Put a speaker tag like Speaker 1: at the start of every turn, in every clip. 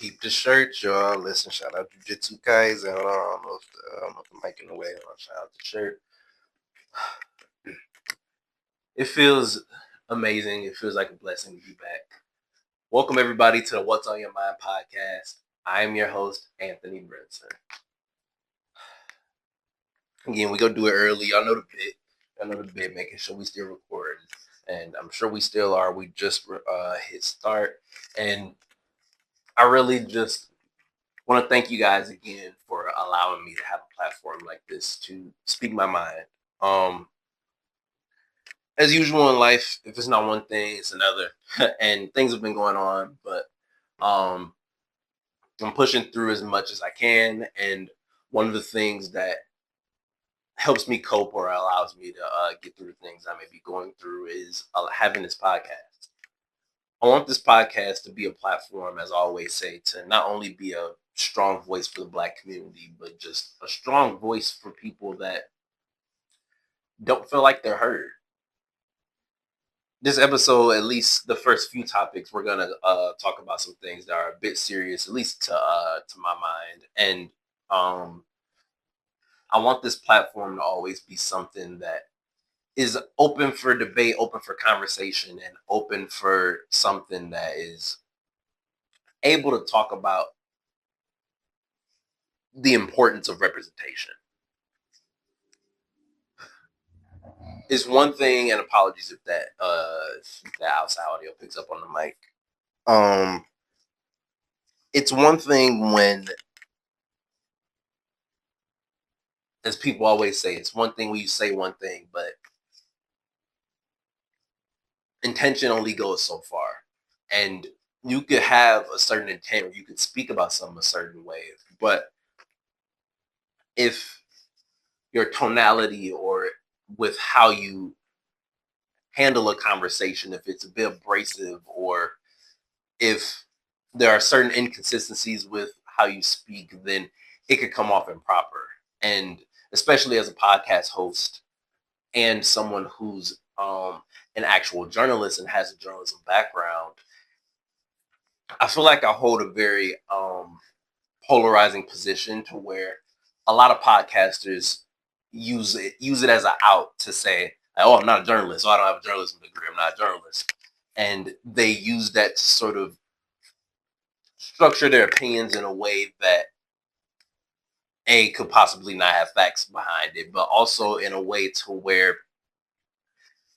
Speaker 1: Peep the shirt, y'all. Listen, shout out Jujitsu Kaizen. I don't know if the mic in the way. Shout out the shirt. It feels amazing. It feels like a blessing to be back. Welcome everybody to the What's on Your Mind podcast. I am your host, Anthony Brinson. Again, we go do it early. Y'all know the bit. Making sure we still recording, and I'm sure we still are. We just hit start, and I really just want to thank you guys again for allowing me to have a platform like this to speak my mind. As usual in life, if it's not one thing, it's another, and things have been going on, but um, I'm pushing through as much as I can. And one of the things that helps me cope or allows me to get through things I may be going through is having this podcast. I want this podcast to be a platform, as I always say, to not only be a strong voice for the Black community, but just a strong voice for people that don't feel like they're heard. This episode, at least the first few topics, we're gonna talk about some things that are a bit serious, at least to my mind, and I want this platform to always be something that is open for debate, open for conversation, and open for something that is able to talk about the importance of representation. It's one thing, and apologies if that outside audio picks up on the mic. It's one thing when, as people always say, it's one thing when you say one thing, but intention only goes so far. And you could have a certain intent, or you could speak about something a certain way, but if your tonality or with how you handle a conversation, if it's a bit abrasive, or if there are certain inconsistencies with how you speak, then it could come off improper. And especially as a podcast host and someone who's an actual journalist and has a journalism background, I feel like I hold a very polarizing position to where a lot of podcasters use it as an out to say, "Oh, I'm not a journalist, so I don't have a journalism degree. I'm not a journalist," and they use that to sort of structure their opinions in a way that could possibly not have facts behind it, but also in a way to where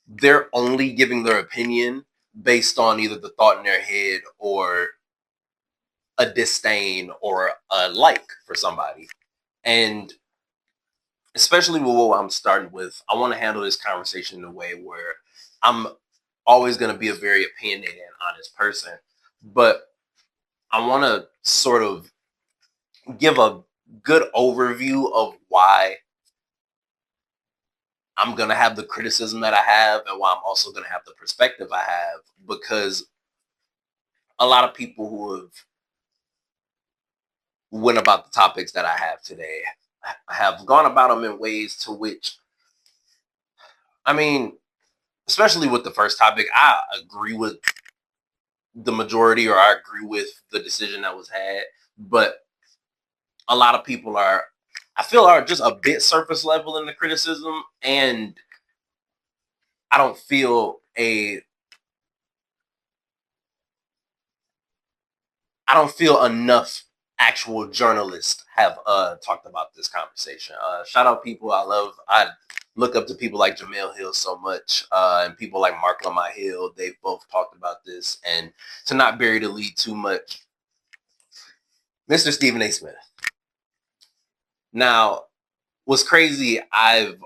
Speaker 1: they're only giving their opinion based on either the thought in their head or a disdain or a like for somebody. And especially with what I'm starting with, I want to handle this conversation in a way where I'm always going to be a very opinionated and honest person, but I want to sort of give a good overview of why I'm going to have the criticism that I have and why I'm also going to have the perspective I have, because a lot of people who have went about the topics that I have today have gone about them in ways to which, I mean, especially with the first topic, I agree with the majority, or I agree with the decision that was had, but a lot of people I feel, are just a bit surface level in the criticism, and I don't feel enough actual journalists have talked about this conversation. Shout out people I look up to people like Jamel Hill so much, and people like Mark Lamont Hill. They've both talked about this, and to not bury the lead too much, Mr. Stephen A. Smith. Now, what's crazy, I've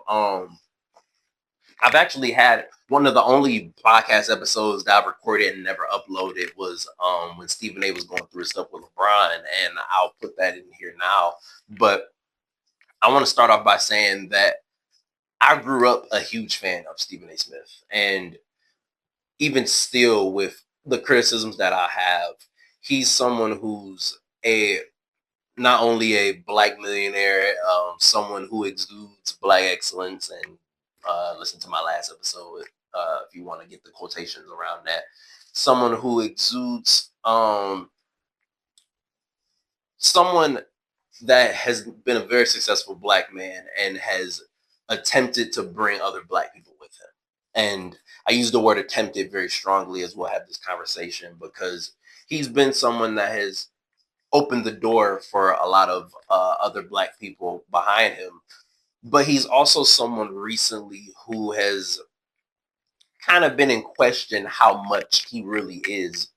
Speaker 1: actually had one of the only podcast episodes that I've recorded and never uploaded was when Stephen A. was going through his stuff with LeBron, and I'll put that in here now. But I want to start off by saying that I grew up a huge fan of Stephen A. Smith, and even still, with the criticisms that I have, he's someone who's not only a Black millionaire, someone who exudes Black excellence, and listen to my last episode if you want to get the quotations around that. Someone who exudes someone that has been a very successful black man and has attempted to bring other black people with him. And I use the word attempted very strongly as we'll have this conversation, because he's been someone that has opened the door for a lot of other black people behind him. But he's also someone recently who has kind of been in question how much he really is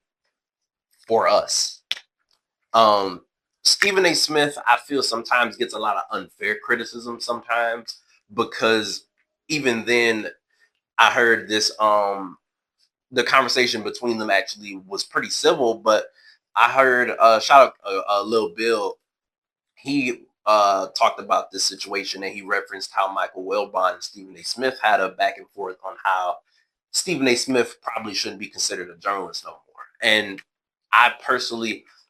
Speaker 1: for us. Stephen A. Smith, I feel sometimes gets a lot of unfair criticism sometimes, because even then I heard this the conversation between them actually was pretty civil, but I heard shout out Lil Bill. He talked about this situation, and he referenced how Michael Wilbon and Stephen A. Smith had a back and forth on how Stephen A. Smith probably shouldn't be considered a journalist no more. And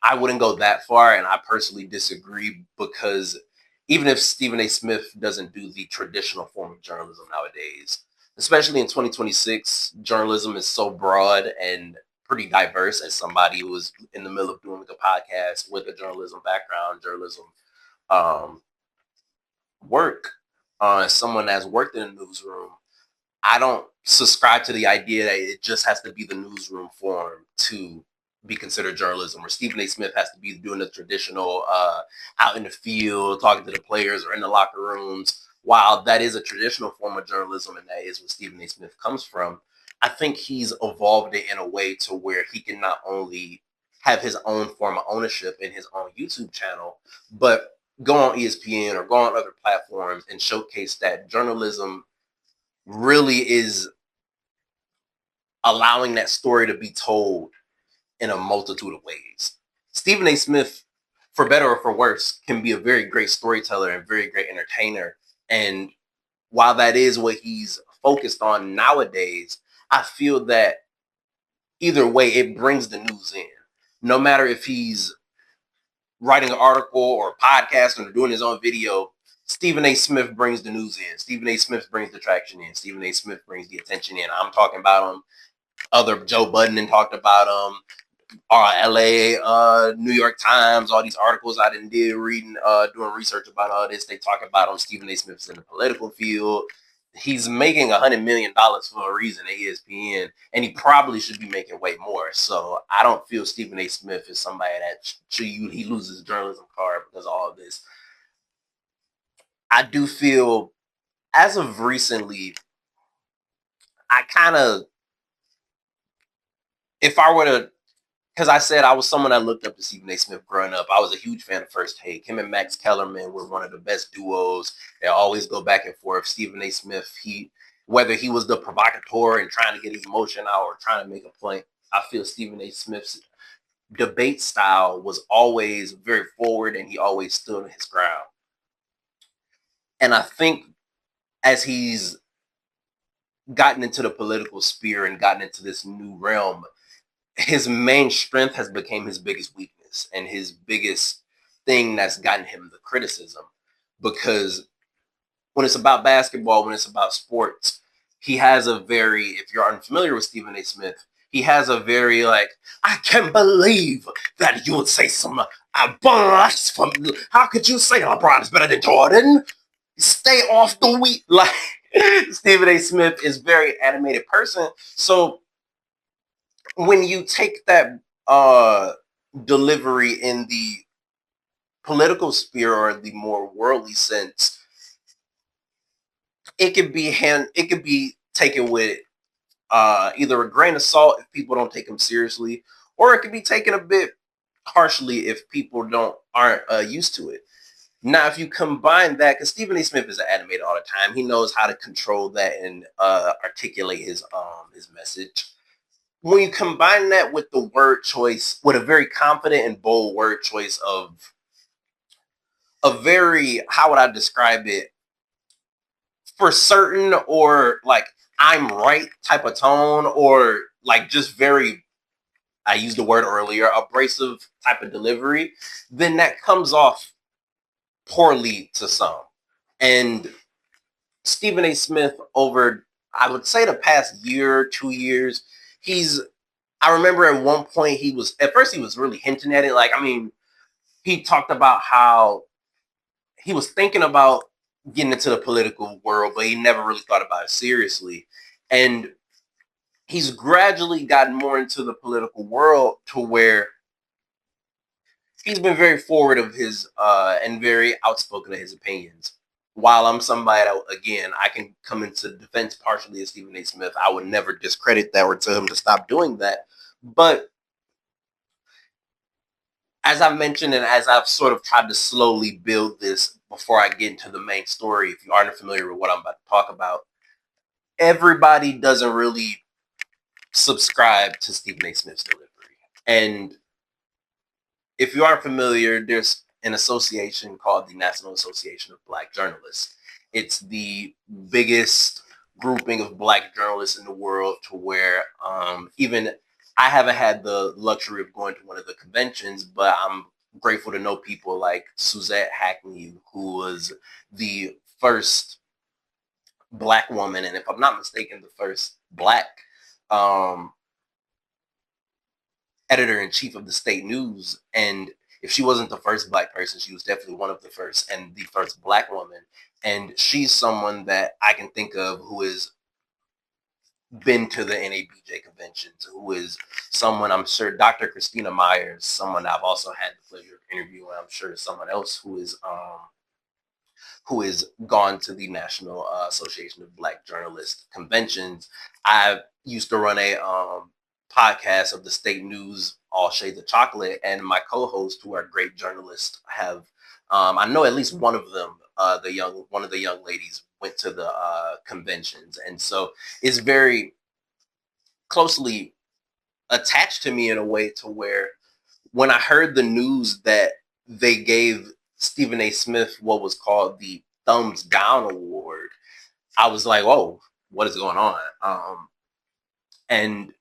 Speaker 1: I wouldn't go that far, and I personally disagree, because even if Stephen A. Smith doesn't do the traditional form of journalism nowadays, especially in 2026, journalism is so broad and pretty diverse. As somebody who was in the middle of doing a podcast with a journalism background, journalism um, work, someone that's worked in a newsroom, I don't subscribe to the idea that it just has to be the newsroom form to be considered journalism, or Stephen A. Smith has to be doing the traditional out in the field, talking to the players or in the locker rooms. While that is a traditional form of journalism, and that is where Stephen A. Smith comes from, I think he's evolved it in a way to where he can not only have his own form of ownership in his own YouTube channel, but go on ESPN or go on other platforms and showcase that journalism really is allowing that story to be told in a multitude of ways. Stephen A. Smith, for better or for worse, can be a very great storyteller and very great entertainer. And while that is what he's focused on nowadays, I feel that either way, it brings the news in. No matter if he's writing an article or a podcast or doing his own video, Stephen A. Smith brings the news in. Stephen A. Smith brings the traction in. Stephen A. Smith brings the attention in. I'm talking about him. Other Joe Budden talked about him. LA, New York Times, all these articles I did reading, doing research about all this. They talk about him. Stephen A. Smith's in the political field. He's making $100 million for a reason at ESPN, and he probably should be making way more. So I don't feel Stephen A. Smith is somebody that he loses the journalism card because of all of this. I do feel, as of recently, I kind of, if I were to, because I said I was someone that looked up to Stephen A. Smith growing up. I was a huge fan of First Take. Him and Max Kellerman were one of the best duos. They always go back and forth. Stephen A. Smith, whether he was the provocateur and trying to get his emotion out or trying to make a point, I feel Stephen A. Smith's debate style was always very forward, and he always stood his ground. And I think as he's gotten into the political sphere and gotten into this new realm, his main strength has become his biggest weakness and his biggest thing that's gotten him the criticism. Because when it's about basketball, when it's about sports, he has a very, if you're unfamiliar with Stephen A. Smith, he has a very I can't believe that you would say some blasphemy. How could you say LeBron is better than Jordan? Stay off the wheat. Stephen A. Smith is a very animated person. So when you take that delivery in the political sphere or the more worldly sense, it could be taken with either a grain of salt if people don't take him seriously, or it could be taken a bit harshly if people aren't used to it. Now, if you combine that, because Stephen A. Smith is an animator all the time, he knows how to control that and articulate his message. When you combine that with the word choice, with a very confident and bold word choice of a very, how would I describe it, for certain, or I'm right type of tone, or just very, I used the word earlier, abrasive type of delivery, then that comes off poorly to some. And Stephen A. Smith, over, I would say, the past year, 2 years, I remember at one point he was really hinting at it. he talked about how he was thinking about getting into the political world, but he never really thought about it seriously. And he's gradually gotten more into the political world to where he's been very forward of his and very outspoken of his opinions. While I'm somebody that, again, I can come into defense partially of Stephen A. Smith, I would never discredit that or tell him to stop doing that. But as I've mentioned, and as I've sort of tried to slowly build this before I get into the main story, if you aren't familiar with what I'm about to talk about, everybody doesn't really subscribe to Stephen A. Smith's delivery. And if you aren't familiar, there's an association called the National Association of Black Journalists. It's the biggest grouping of Black journalists in the world, to where even I haven't had the luxury of going to one of the conventions, but I'm grateful to know people like Suzette Hackney, who was the first Black woman, and if I'm not mistaken, the first Black um, editor-in-chief of the state news. And if she wasn't the first Black person, she was definitely one of the first, and the first Black woman. And she's someone that I can think of who has been to the NABJ conventions, who is someone, I'm sure, Dr. Christina Myers, someone I've also had the pleasure of interviewing. I'm sure someone else who has gone to the National Association of Black Journalists conventions. I used to run a podcast of the state news, All Shades of Chocolate, and my co-hosts, who are great journalists, have I know at least one of them, one of the young ladies, went to the conventions, and so it's very closely attached to me in a way to where when I heard the news that they gave Stephen A. Smith what was called the Thumbs Down Award, I was like, "Oh, what is going on?" And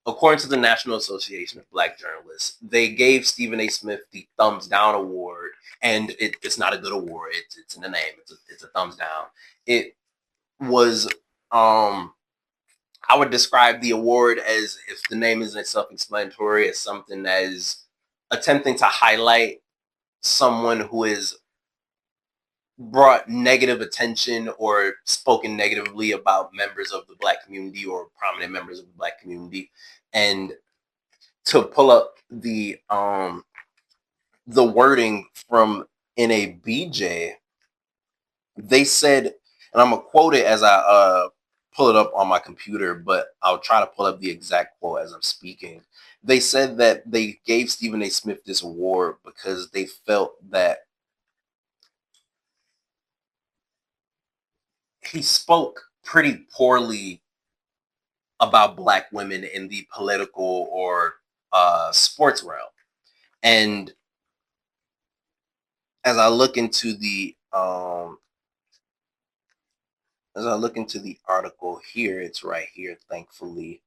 Speaker 1: according to the National Association of Black Journalists, they gave Stephen A. Smith the Thumbs Down Award, and it's not a good award. It's in the name. It's a thumbs down. It was I would describe the award as, if the name isn't self-explanatory, as something that is attempting to highlight someone who has brought negative attention or spoken negatively about members of the Black community or prominent members of the Black community. And to pull up the wording from NABJ, they said, and I'm gonna quote it as I pull it up on my computer, but I'll try to pull up the exact quote as I'm speaking. They said that they gave Stephen A. Smith this award because they felt that he spoke pretty poorly about Black women in the political or sports realm. And as I look into the article here, it's right here, thankfully.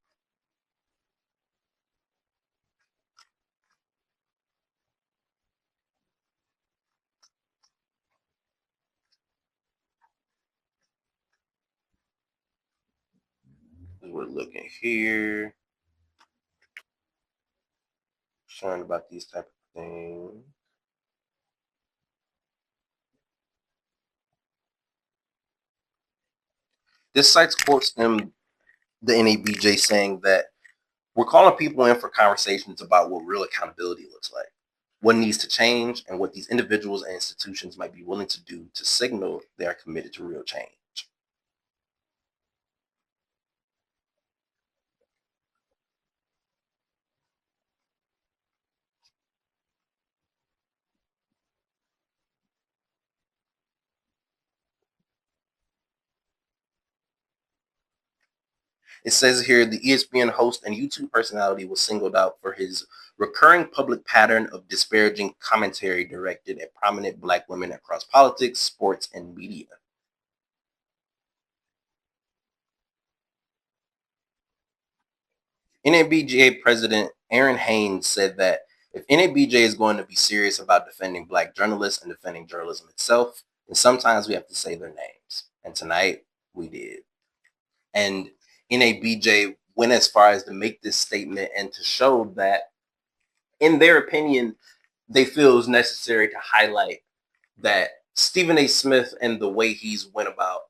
Speaker 1: We're looking here, showing about these type of things. This site quotes them, the NABJ, saying that we're calling people in for conversations about what real accountability looks like, what needs to change, and what these individuals and institutions might be willing to do to signal they are committed to real change. It says here the ESPN host and YouTube personality was singled out for his recurring public pattern of disparaging commentary directed at prominent Black women across politics, sports, and media. NABJ President Aaron Haynes said that if NABJ is going to be serious about defending Black journalists and defending journalism itself, then sometimes we have to say their names. And tonight we did. And NABJ went as far as to make this statement and to show that, in their opinion, they feel is necessary to highlight that Stephen A. Smith and the way he's went about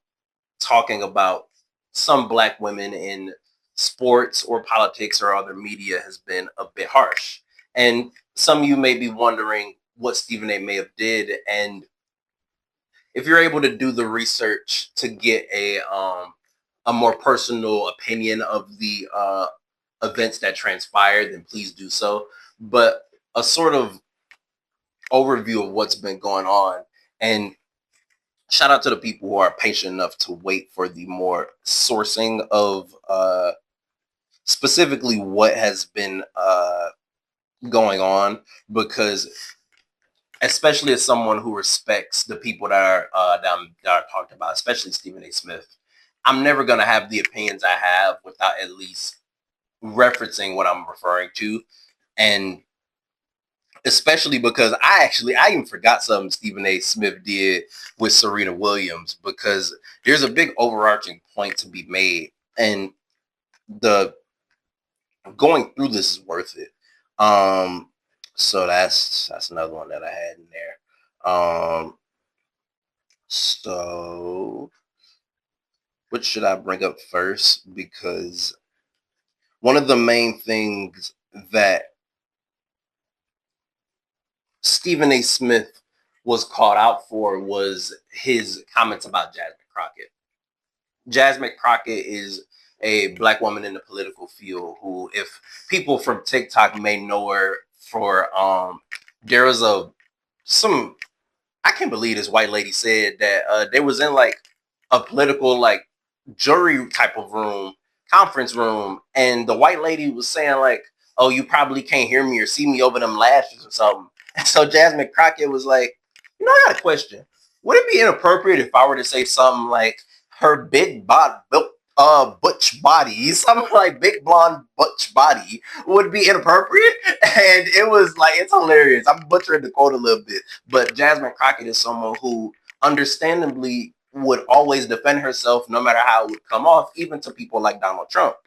Speaker 1: talking about some Black women in sports or politics or other media has been a bit harsh. And some of you may be wondering what Stephen A. may have did, and if you're able to do the research to get a more personal opinion of the events that transpired, then please do so. But a sort of overview of what's been going on, and shout out to the people who are patient enough to wait for the more sourcing of specifically what has been going on, because especially as someone who respects the people that are talked about, especially Stephen A. Smith, I'm never going to have the opinions I have without at least referencing what I'm referring to. And especially because I even forgot something Stephen A. Smith did with Serena Williams, because there's a big overarching point to be made, and the going through this is worth it. So that's another one that I had in there. So what should I bring up first? Because one of the main things that Stephen A. Smith was called out for was his comments about Jasmine Crockett. Jasmine Crockett is a Black woman in the political field who, if people from TikTok may know her for, there was some, I can't believe this white lady said that they was in like a political like jury type of room, conference room, and the white lady was saying like, "Oh, you probably can't hear me or see me over them lashes or something." And so Jasmine Crockett was like, I got a question. Would it be inappropriate if I were to say something like her big butch body, something like big blonde butch body would be inappropriate? And it was like, it's hilarious. I'm butchering the quote a little bit, but Jasmine Crockett is someone who understandably would always defend herself no matter how it would come off, even to people like Donald Trump.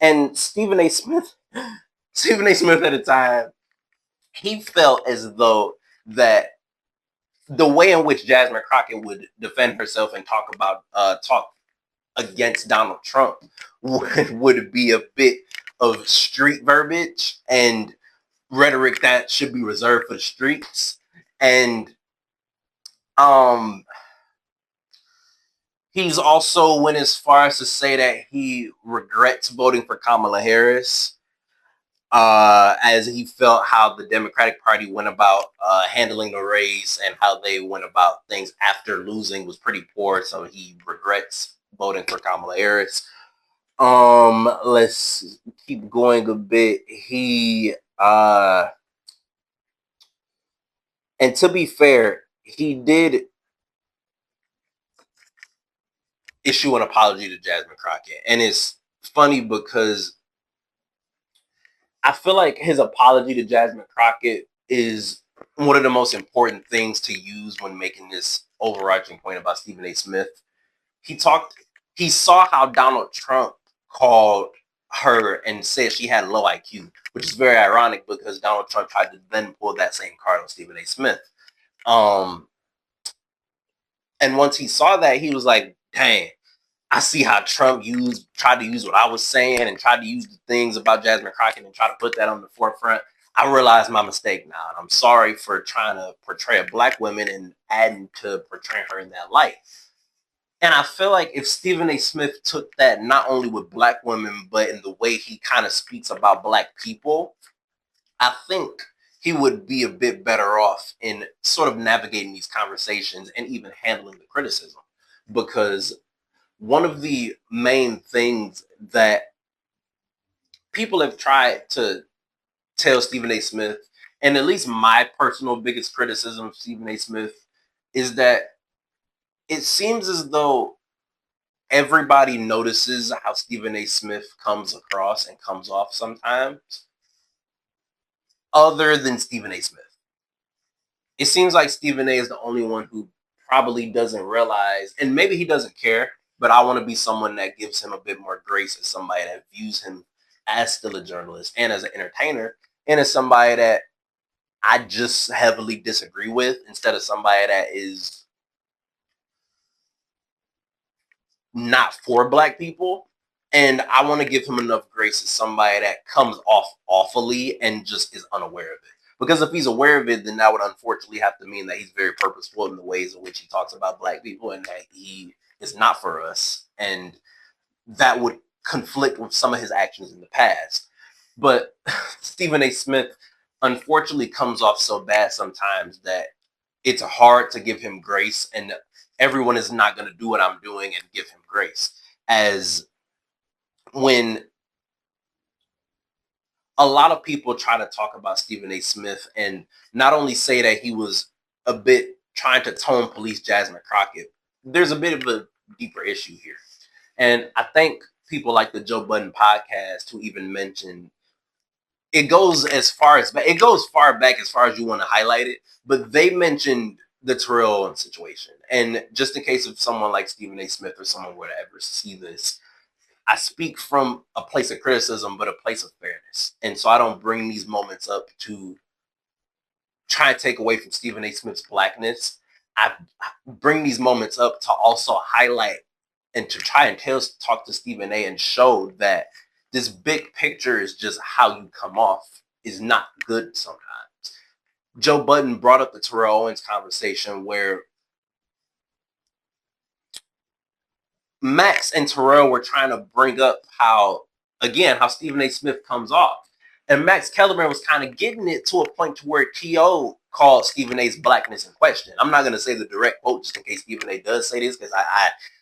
Speaker 1: And Stephen A. Smith at the time, he felt as though that the way in which Jasmine Crockett would defend herself and talk against Donald Trump would be a bit of street verbiage and rhetoric that should be reserved for the streets. And he's also went as far as to say that he regrets voting for Kamala Harris, as he felt how the Democratic Party went about handling the race and how they went about things after losing was pretty poor. So he regrets voting for Kamala Harris. Let's keep going a bit. And to be fair, he did issue an apology to Jasmine Crockett. And it's funny because I feel like his apology to Jasmine Crockett is one of the most important things to use when making this overarching point about Stephen A. Smith. He saw how Donald Trump called her and said she had low IQ, which is very ironic because Donald Trump tried to then pull that same card on Stephen A. Smith. And once he saw that, he was like, dang, I see how Trump tried to use what I was saying and tried to use the things about Jasmine Crockett and try to put that on the forefront. I realized my mistake now, and I'm sorry for trying to portray a Black woman and adding to portraying her in that light. And I feel like if Stephen A. Smith took that not only with Black women, but in the way he kind of speaks about Black people, I think he would be a bit better off in sort of navigating these conversations and even handling the criticism. Because one of the main things that people have tried to tell Stephen A. Smith, and at least my personal biggest criticism of Stephen A. Smith, is that it seems as though everybody notices how Stephen A. Smith comes across and comes off sometimes, other than Stephen A. Smith. It seems like Stephen A. is the only one who probably doesn't realize, and maybe he doesn't care, but I want to be someone that gives him a bit more grace as somebody that views him as still a journalist and as an entertainer and as somebody that I just heavily disagree with, instead of somebody that is not for Black people. And I want to give him enough grace as somebody that comes off awfully and just is unaware of it. Because if he's aware of it, then that would unfortunately have to mean that he's very purposeful in the ways in which he talks about Black people, and that he is not for us. And that would conflict with some of his actions in the past. But Stephen A. Smith unfortunately comes off so bad sometimes that it's hard to give him grace, and everyone is not going to do what I'm doing and give him grace. As when a lot of people try to talk about Stephen A. Smith and not only say that he was a bit trying to tone police Jasmine Crockett, there's a bit of a deeper issue here. And I think people like the Joe Budden podcast who even mentioned it goes far back as far as you want to highlight it, but they mentioned the Terrell Owens situation. And just in case of someone like Stephen A. Smith or someone would ever see this, I speak from a place of criticism, but a place of fairness. And so I don't bring these moments up to try and take away from Stephen A. Smith's Blackness. I bring these moments up to also highlight and to try and talk to Stephen A. and show that this big picture is just how you come off is not good sometimes. Joe Budden brought up the Terrell Owens conversation where Max and Terrell were trying to bring up how Stephen A. Smith comes off. And Max Kellerman was kind of getting it to a point to where T.O. called Stephen A.'s Blackness in question. I'm not going to say the direct quote just in case Stephen A. does say this, because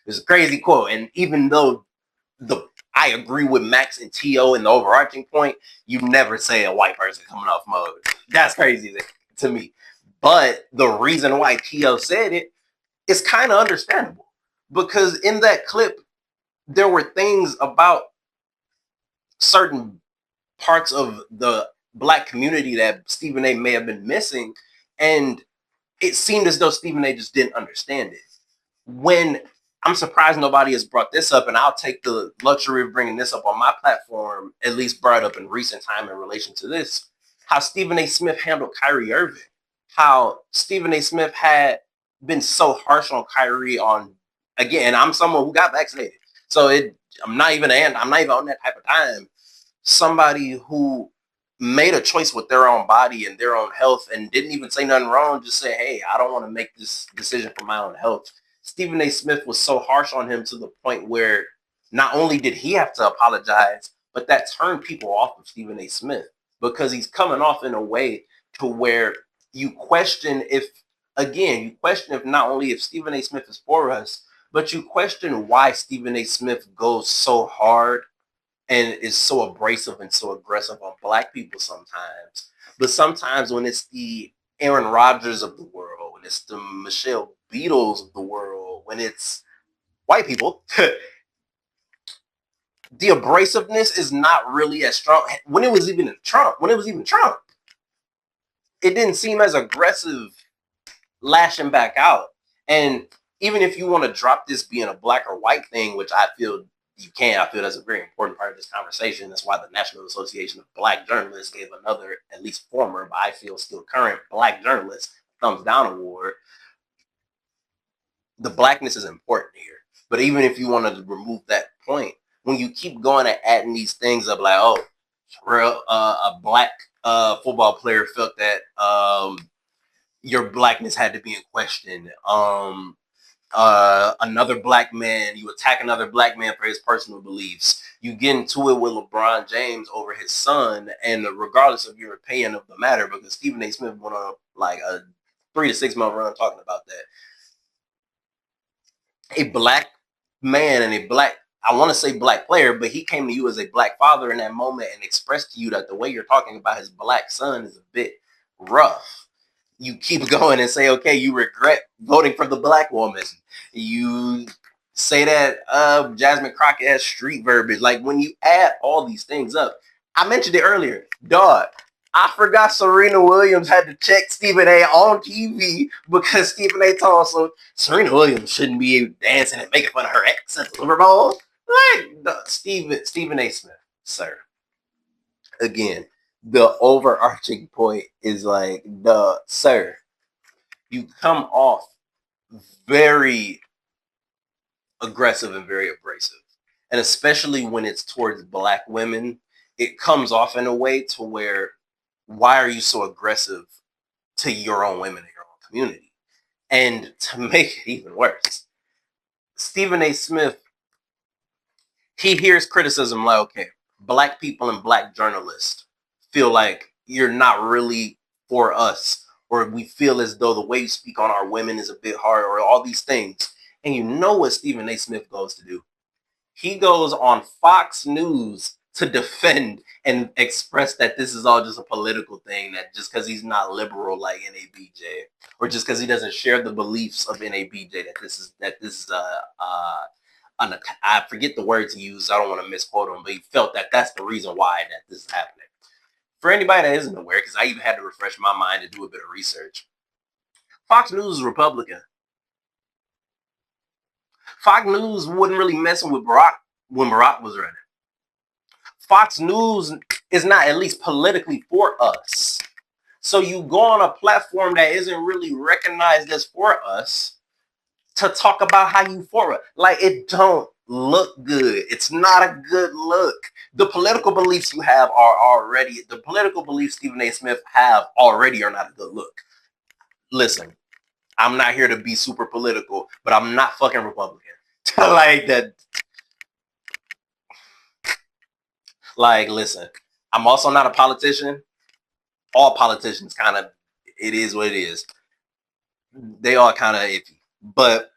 Speaker 1: it's a crazy quote. And even though I agree with Max and T.O. in the overarching point, you never say a white person coming off mode. That's crazy to me. But the reason why T.O. said it is kind of understandable. Because in that clip, there were things about certain parts of the Black community that Stephen A. may have been missing, and it seemed as though Stephen A. just didn't understand it. When I'm surprised nobody has brought this up, and I'll take the luxury of bringing this up on my platform, at least brought up in recent time in relation to this, how Stephen A. Smith handled Kyrie Irving. How Stephen A. Smith had been so harsh on Kyrie again, I'm someone who got vaccinated. So I'm not even on that type of time. Somebody who made a choice with their own body and their own health and didn't even say nothing wrong, just say, hey, I don't want to make this decision for my own health. Stephen A. Smith was so harsh on him to the point where not only did he have to apologize, but that turned people off of Stephen A. Smith, because he's coming off in a way to where you question if not only if Stephen A. Smith is for us, but you question why Stephen A. Smith goes so hard and is so abrasive and so aggressive on Black people sometimes. But sometimes when it's the Aaron Rodgers of the world, when it's the Michelle Beatles of the world, when it's white people, the abrasiveness is not really as strong. When it was even Trump, it didn't seem as aggressive lashing back out. And even if you want to drop this being a Black or white thing, which I feel you can, I feel that's a very important part of this conversation. That's why the National Association of Black Journalists gave another, at least former, but I feel still current Black journalist thumbs down award. The Blackness is important here. But even if you want to remove that point, when you keep going and adding these things up like, oh, a Black football player felt that your Blackness had to be in question. Another Black man, you attack another Black man for his personal beliefs. You get into it with LeBron James over his son, and regardless of your opinion of the matter, because Stephen A. Smith went on like a 3 to 6 month run talking about that. A Black man and I want to say Black player, but he came to you as a Black father in that moment and expressed to you that the way you're talking about his Black son is a bit rough. You keep going and say, okay, you regret voting for the Black woman. You say that Jasmine Crockett has street verbiage. Like, when you add all these things up, I mentioned it earlier, dog, I forgot Serena Williams had to check Stephen A. on TV because Stephen A. told us Serena Williams shouldn't be dancing and making fun of her ex at the Super Bowl. Like, Stephen A. Smith, sir. Again, the overarching point is like, sir, you come off very aggressive and very abrasive. And especially when it's towards Black women, it comes off in a way to where, why are you so aggressive to your own women in your own community? And to make it even worse, Stephen A. Smith, he hears criticism like, okay, Black people and Black journalists feel like you're not really for us, or we feel as though the way you speak on our women is a bit hard, or all these things. And you know what Stephen A. Smith goes to do? He goes on Fox News to defend and express that this is all just a political thing, that just because he's not liberal like NABJ, or just because he doesn't share the beliefs of NABJ, that this is I forget the words he used. I don't want to misquote him, but he felt that that's the reason why that this is happening. For anybody that isn't aware, because I even had to refresh my mind and do a bit of research, Fox News is Republican. Fox News wasn't really messing with Barack when Barack was running. Fox News is not at least politically for us. So you go on a platform that isn't really recognized as for us to talk about how you for it. Like, it don't look good. It's not a good look. The political beliefs you have are already, the political beliefs Stephen A. Smith have already are not a good look. Listen, I'm not here to be super political, but I'm not fucking Republican. Like that. Like, listen, I'm also not a politician. All politicians kind of, it is what it is. They all kind of iffy. But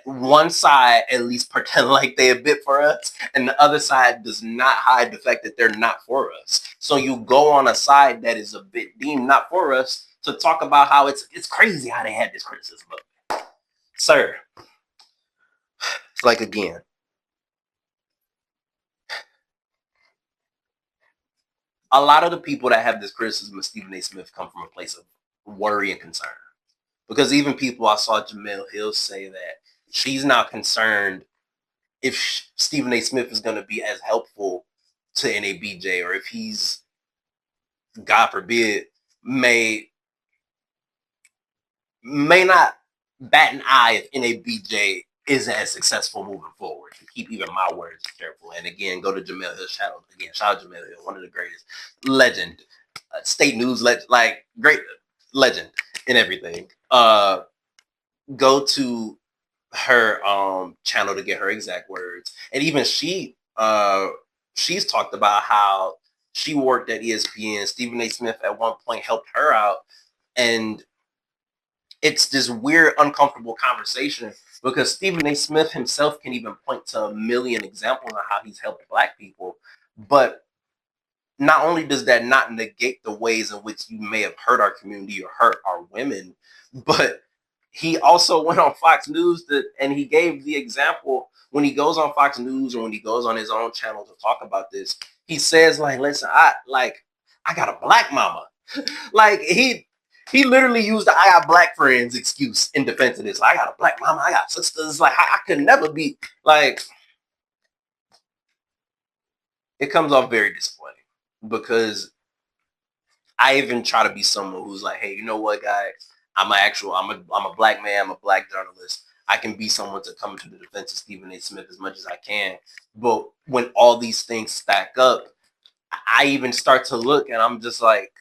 Speaker 1: one side at least pretend like they a bit for us, and the other side does not hide the fact that they're not for us. So you go on a side that is a bit deemed not for us to talk about how it's crazy how they had this criticism of it. Sir, it's like, again, a lot of the people that have this criticism of Stephen A. Smith come from a place of worry and concern. Because even people, I saw Jamel Hill say that she's not concerned if Stephen A. Smith is going to be as helpful to NABJ, or if he's, God forbid, may not bat an eye if NABJ isn't as successful moving forward. To keep even my words careful. And again, go to Jamel Hill's channel. Again, shout out Jamel Hill, one of the greatest, legend, state news legend, like great legend in everything. Go to her channel to get her exact words. And even she's talked about how she worked at ESPN. Stephen A. Smith at one point helped her out, and it's this weird, uncomfortable conversation because Stephen A. Smith himself can even point to a million examples of how he's helped Black people. But not only does that not negate the ways in which you may have hurt our community or hurt our women, but he also went on Fox News and he gave the example when he goes on Fox News or when he goes on his own channel to talk about this. He says, like, listen, I got a Black mama. Like, he literally used the I got Black friends excuse in defense of this. Like, I got a Black mama, I got sisters. Like, I could never be, like, it comes off very disappointing because I even try to be someone who's like, hey, you know what, guys? I'm a Black man, I'm a Black journalist. I can be someone to come to the defense of Stephen A. Smith as much as I can. But when all these things stack up, I even start to look and I'm just like,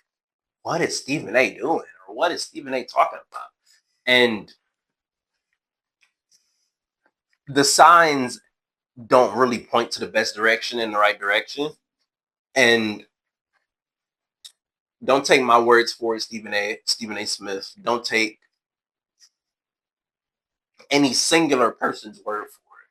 Speaker 1: what is Stephen A. doing? Or what is Stephen A. talking about? And the signs don't really point to the best direction in the right direction. And don't take my words for it, Stephen A. Smith. Don't take any singular person's word for it.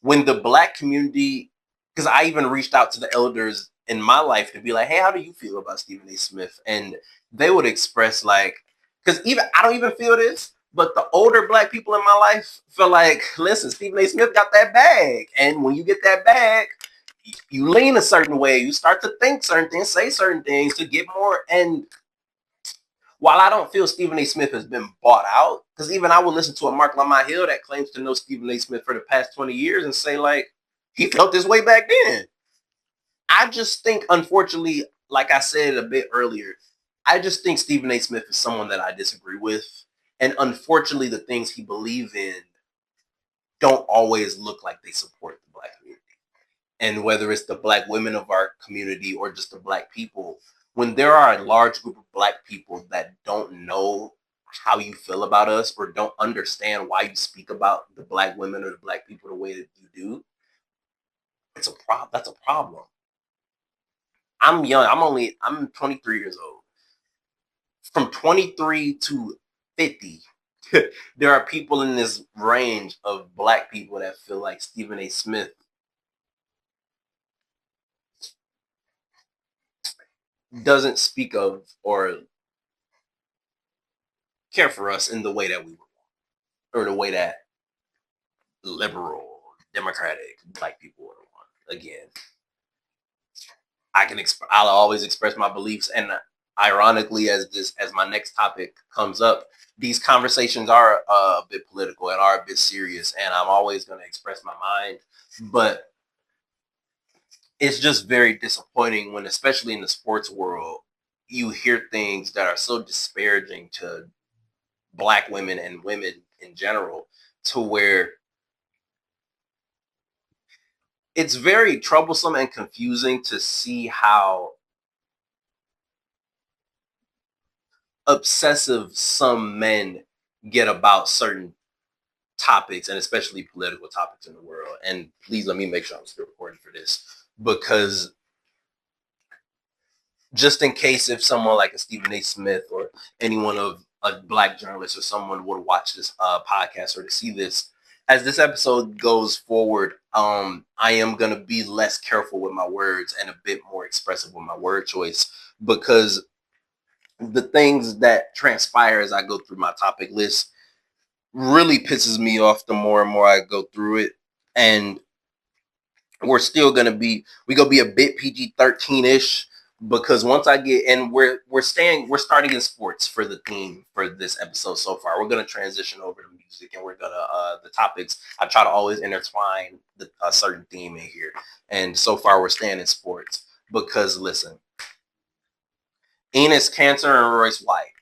Speaker 1: When the Black community, because I even reached out to the elders in my life to be like, hey, how do you feel about Stephen A. Smith? And they would express like, because even I don't even feel this, but the older Black people in my life feel like, listen, Stephen A. Smith got that bag. And when you get that bag, you lean a certain way, you start to think certain things, say certain things to get more. And while I don't feel Stephen A. Smith has been bought out, because even I will listen to a Mark Lamont Hill that claims to know Stephen A. Smith for the past 20 years and say, like, he felt this way back then. I just think, unfortunately, like I said a bit earlier, I just think Stephen A. Smith is someone that I disagree with. And unfortunately, the things he believes in don't always look like they support the Black community. And whether it's the Black women of our community or just the Black people, when there are a large group of Black people that don't know how you feel about us or don't understand why you speak about the Black women or the Black people the way that you do, it's a problem. That's a problem. I'm young. I'm 23 years old. From 23 to 50, there are people in this range of Black people that feel like Stephen A. Smith doesn't speak of or care for us in the way that we were, or the way that liberal, democratic Black people would want. Again, I'll always express my beliefs, and ironically, as my next topic comes up, these conversations are a bit political and are a bit serious, and I'm always going to express my mind, but it's just very disappointing when, especially in the sports world, you hear things that are so disparaging to Black women and women in general, to where it's very troublesome and confusing to see how obsessive some men get about certain topics, and especially political topics in the world. And please let me make sure I'm still recording for this, because just in case if someone like a Stephen A. Smith or anyone of a Black journalist or someone would watch this podcast or to see this, as this episode goes forward, I am going to be less careful with my words and a bit more expressive with my word choice, because the things that transpire as I go through my topic list really pisses me off the more and more I go through it. And we're still gonna be a bit PG-13-ish, because once I get, and we're starting in sports for the theme for this episode so far. We're gonna transition over to music, and we're gonna the topics. I try to always intertwine a certain theme in here, and so far we're staying in sports because listen, Enos Cancer and Royce White,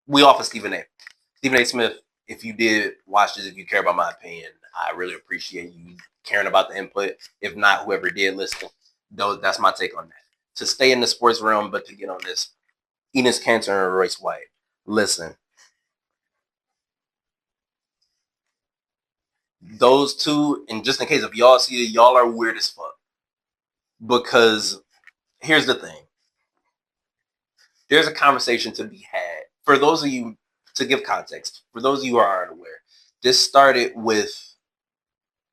Speaker 1: we offer Stephen A. Smith. If you did watch this, if you care about my opinion, I really appreciate you caring about the input. If not, whoever did listen, though, that's my take on that. To stay in the sports realm, but to get on this, Enos Cancer and Royce White. Listen, those two, and just in case if y'all see it, y'all are weird as fuck. Because here's the thing. There's a conversation to be had. For those of you, to give context, for those of you who are unaware, this started with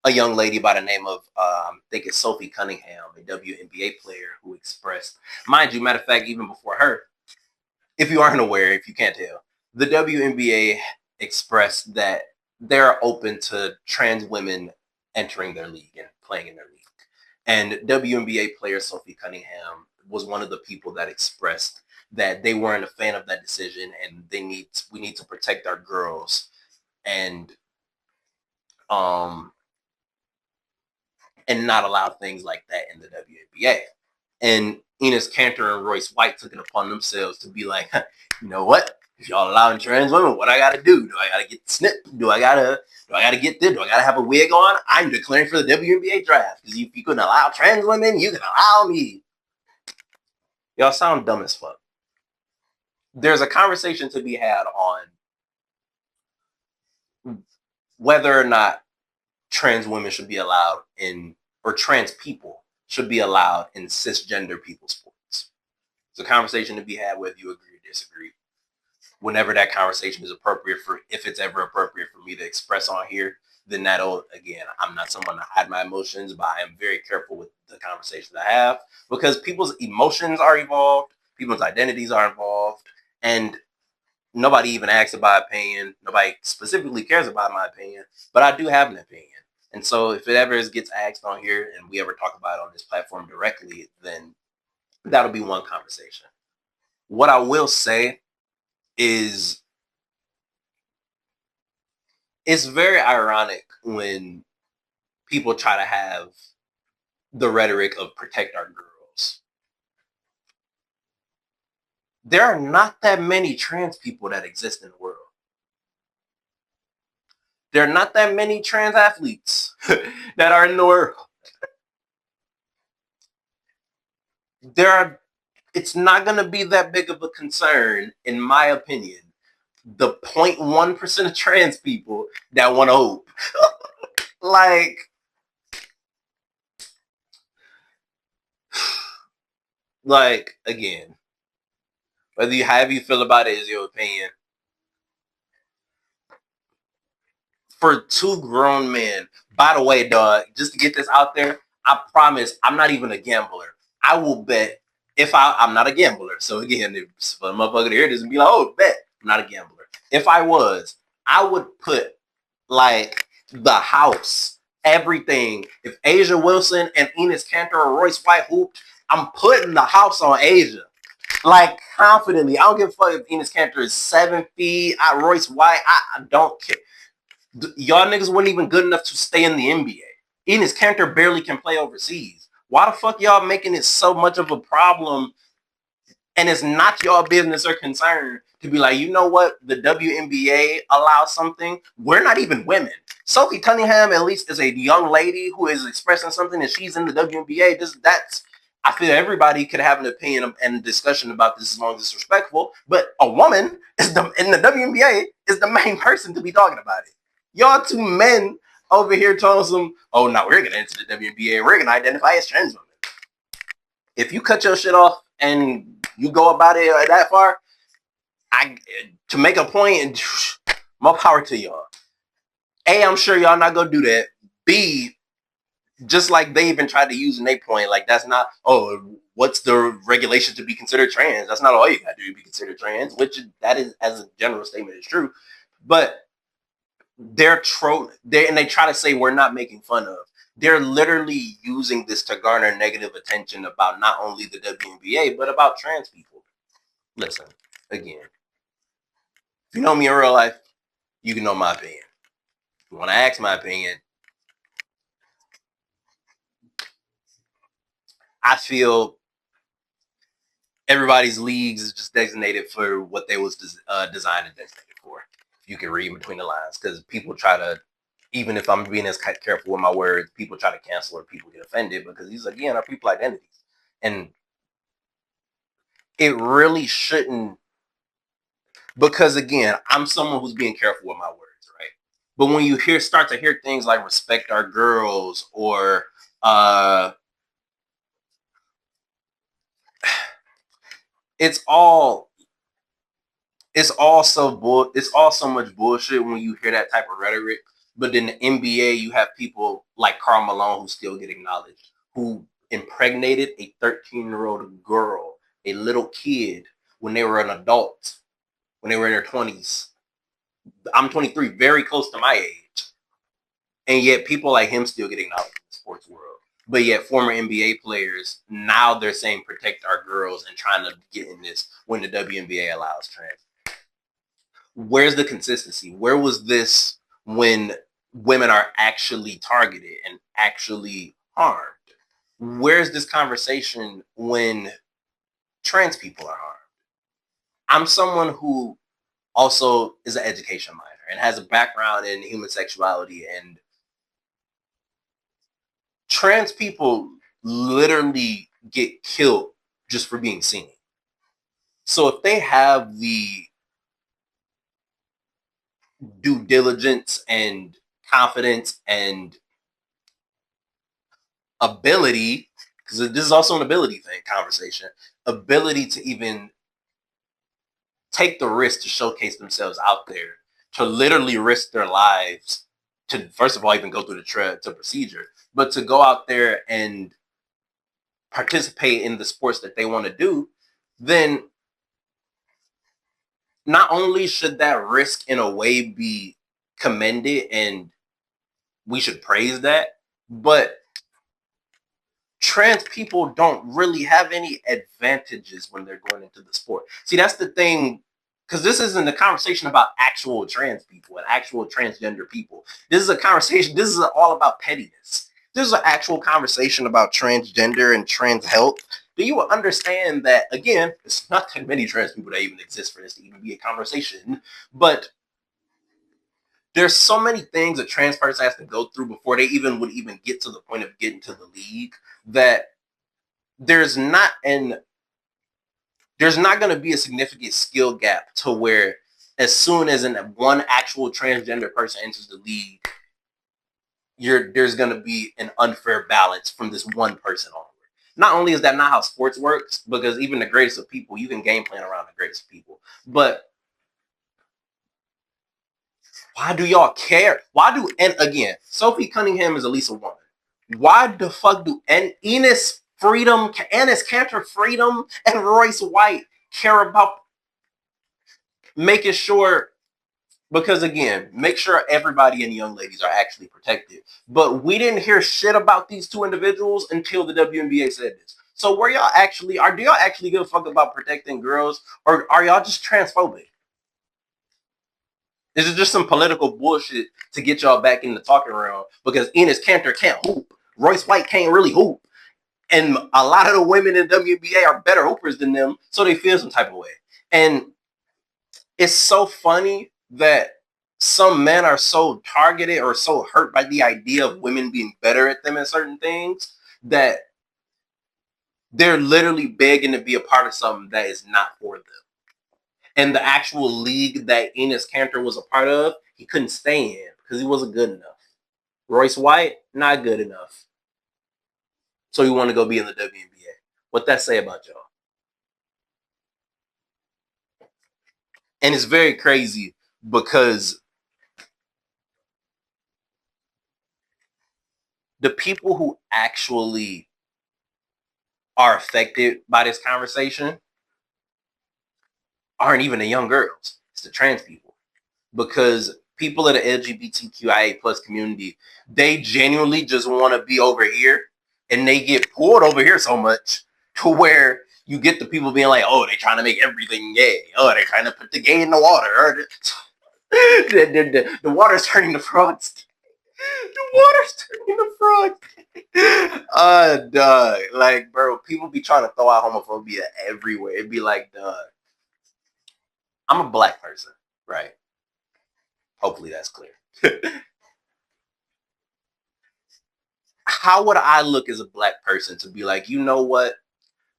Speaker 1: a young lady by the name of, I think it's Sophie Cunningham, a WNBA player who expressed, mind you, matter of fact, even before her, if you aren't aware, if you can't tell, the WNBA expressed that they're open to trans women entering their league and playing in their league. And WNBA player Sophie Cunningham was one of the people that expressed that they weren't a fan of that decision, and we need to protect our girls, and um and not allow things like that in the WNBA. And Enos Cantor and Royce White took it upon themselves to be like, you know what? If y'all allowing trans women, what I gotta do? Do I gotta get snipped? Do I gotta get this? Do I gotta have a wig on? I'm declaring for the WNBA draft. Because if you can allow trans women, you can allow me. Y'all sound dumb as fuck. There's a conversation to be had on whether or not trans women should be allowed in, or trans people should be allowed in cisgender people's sports. It's a conversation to be had whether you agree or disagree. Whenever that conversation is appropriate, for if it's ever appropriate for me to express on here, then that'll, again, I'm not someone to hide my emotions, but I am very careful with the conversations I have, because people's emotions are involved, people's identities are involved, and nobody even asks about opinion. Nobody specifically cares about my opinion, but I do have an opinion. And so if it ever gets asked on here and we ever talk about it on this platform directly, then that'll be one conversation. What I will say is, it's very ironic when people try to have the rhetoric of protect our girls there are not that many trans people that exist in the world. There are not that many trans athletes that are in the world. It's not going to be that big of a concern, in my opinion, the 0.1% of trans people that want to hoop. like, again, however you feel about it is your opinion. For two grown men, by the way, dog, just to get this out there, I promise I'm not even a gambler. I will bet I'm not a gambler. So again, if a motherfucker to hear this and be like, oh, bet, I'm not a gambler. If I was, I would put like the house, everything. If Asia Wilson and Enes Kanter or Royce White hooped, I'm putting the house on Asia. Like, confidently. I don't give a fuck if Enes Kanter is 7 feet. Royce White, I don't care. Y'all niggas weren't even good enough to stay in the NBA. Enes Kanter barely can play overseas. Why the fuck y'all making it so much of a problem? And it's not y'all business or concern to be like, you know what? The WNBA allows something. We're not even women. Sophie Cunningham, at least, is a young lady who is expressing something, and she's in the WNBA. I feel everybody could have an opinion and discussion about this as long as it's respectful. But a woman in the WNBA is the main person to be talking about it. Y'all two men over here telling some, oh, no, we're going to enter the WNBA. We're going to identify as trans women. If you cut your shit off and you go about it that far, to make a point, and more power to y'all. A, I'm sure y'all not going to do that. B, just like they even tried to use in their point, like that's not, what's the regulation to be considered trans? That's not all you got to do to be considered trans, which that is, as a general statement, is true. But they're and they try to say we're not making fun of. They're literally using this to garner negative attention about not only the WNBA, but about trans people. Listen, again, if you know me in real life, you can know my opinion. If you want to ask my opinion, I feel everybody's leagues is just designated for what they was designed and designated for. If you can read between the lines, because people try to, even if I'm being as careful with my words, people try to cancel or people get offended because these again are people identities, and it really shouldn't. Because again, I'm someone who's being careful with my words, right? But when you start to hear things like "respect our girls" or it's all so much bullshit when you hear that type of rhetoric. But in the NBA, you have people like Karl Malone who still get acknowledged, who impregnated a 13-year-old girl, a little kid, when they were an adult, when they were in their 20s. I'm 23, very close to my age. And yet people like him still get acknowledged in the sports world. But yet former NBA players, now they're saying protect our girls and trying to get in this when the WNBA allows trans. Where's the consistency? Where was this when women are actually targeted and actually harmed? Where's this conversation when trans people are harmed? I'm someone who also is an education minor and has a background in human sexuality, and trans people literally get killed just for being seen. So if they have the due diligence and confidence and ability, because this is also an ability conversation, ability to even take the risk to showcase themselves out there, to literally risk their lives, to first of all even go through the procedure, but to go out there and participate in the sports that they want to do, then not only should that risk in a way be commended and we should praise that, but trans people don't really have any advantages when they're going into the sport. See, that's the thing, because this isn't a conversation about actual trans people and actual transgender people. This is a conversation, this is all about pettiness. This is an actual conversation about transgender and trans health. do you understand that, again, it's not that many trans people that even exist for this to even be a conversation, but there's so many things a trans person has to go through before they even would even get to the point of getting to the league, that there's not going to be a significant skill gap to where as soon as one actual transgender person enters the league, there's going to be an unfair balance from this one person onward. Not only is that not how sports works, because even the greatest of people, you can game plan around the greatest of people, but why do y'all care? And again, Sophie Cunningham is at least a woman. Why the fuck do Enes Kanter Freedom, and Royce White care about making sure, because again, make sure everybody and young ladies are actually protected. But we didn't hear shit about these two individuals until the WNBA said this. So do y'all actually give a fuck about protecting girls, or are y'all just transphobic? This is just some political bullshit to get y'all back in the talking room because Enes Kanter can't hoop. Royce White can't really hoop. And a lot of the women in the WNBA are better hoopers than them, so they feel some type of way. And it's so funny that some men are so targeted or so hurt by the idea of women being better at them in certain things that they're literally begging to be a part of something that is not for them. And the actual league that Enes Kanter was a part of, he couldn't stay in because he wasn't good enough. Royce White, not good enough. So he wanted to go be in the WNBA. What that say about y'all? And it's very crazy because the people who actually are affected by this conversation aren't even the young girls. It's the trans people. Because people of the LGBTQIA plus community, they genuinely just want to be over here, and they get pulled over here so much to where you get the people being like, oh, they're trying to make everything gay. Oh, they're trying to put the gay in the water. The water's turning to frogs. The water's turning to frogs. Dog. Like, bro, people be trying to throw out homophobia everywhere. It'd be like, dog. I'm a black person, right? Hopefully that's clear. How would I look as a black person to be like, you know what?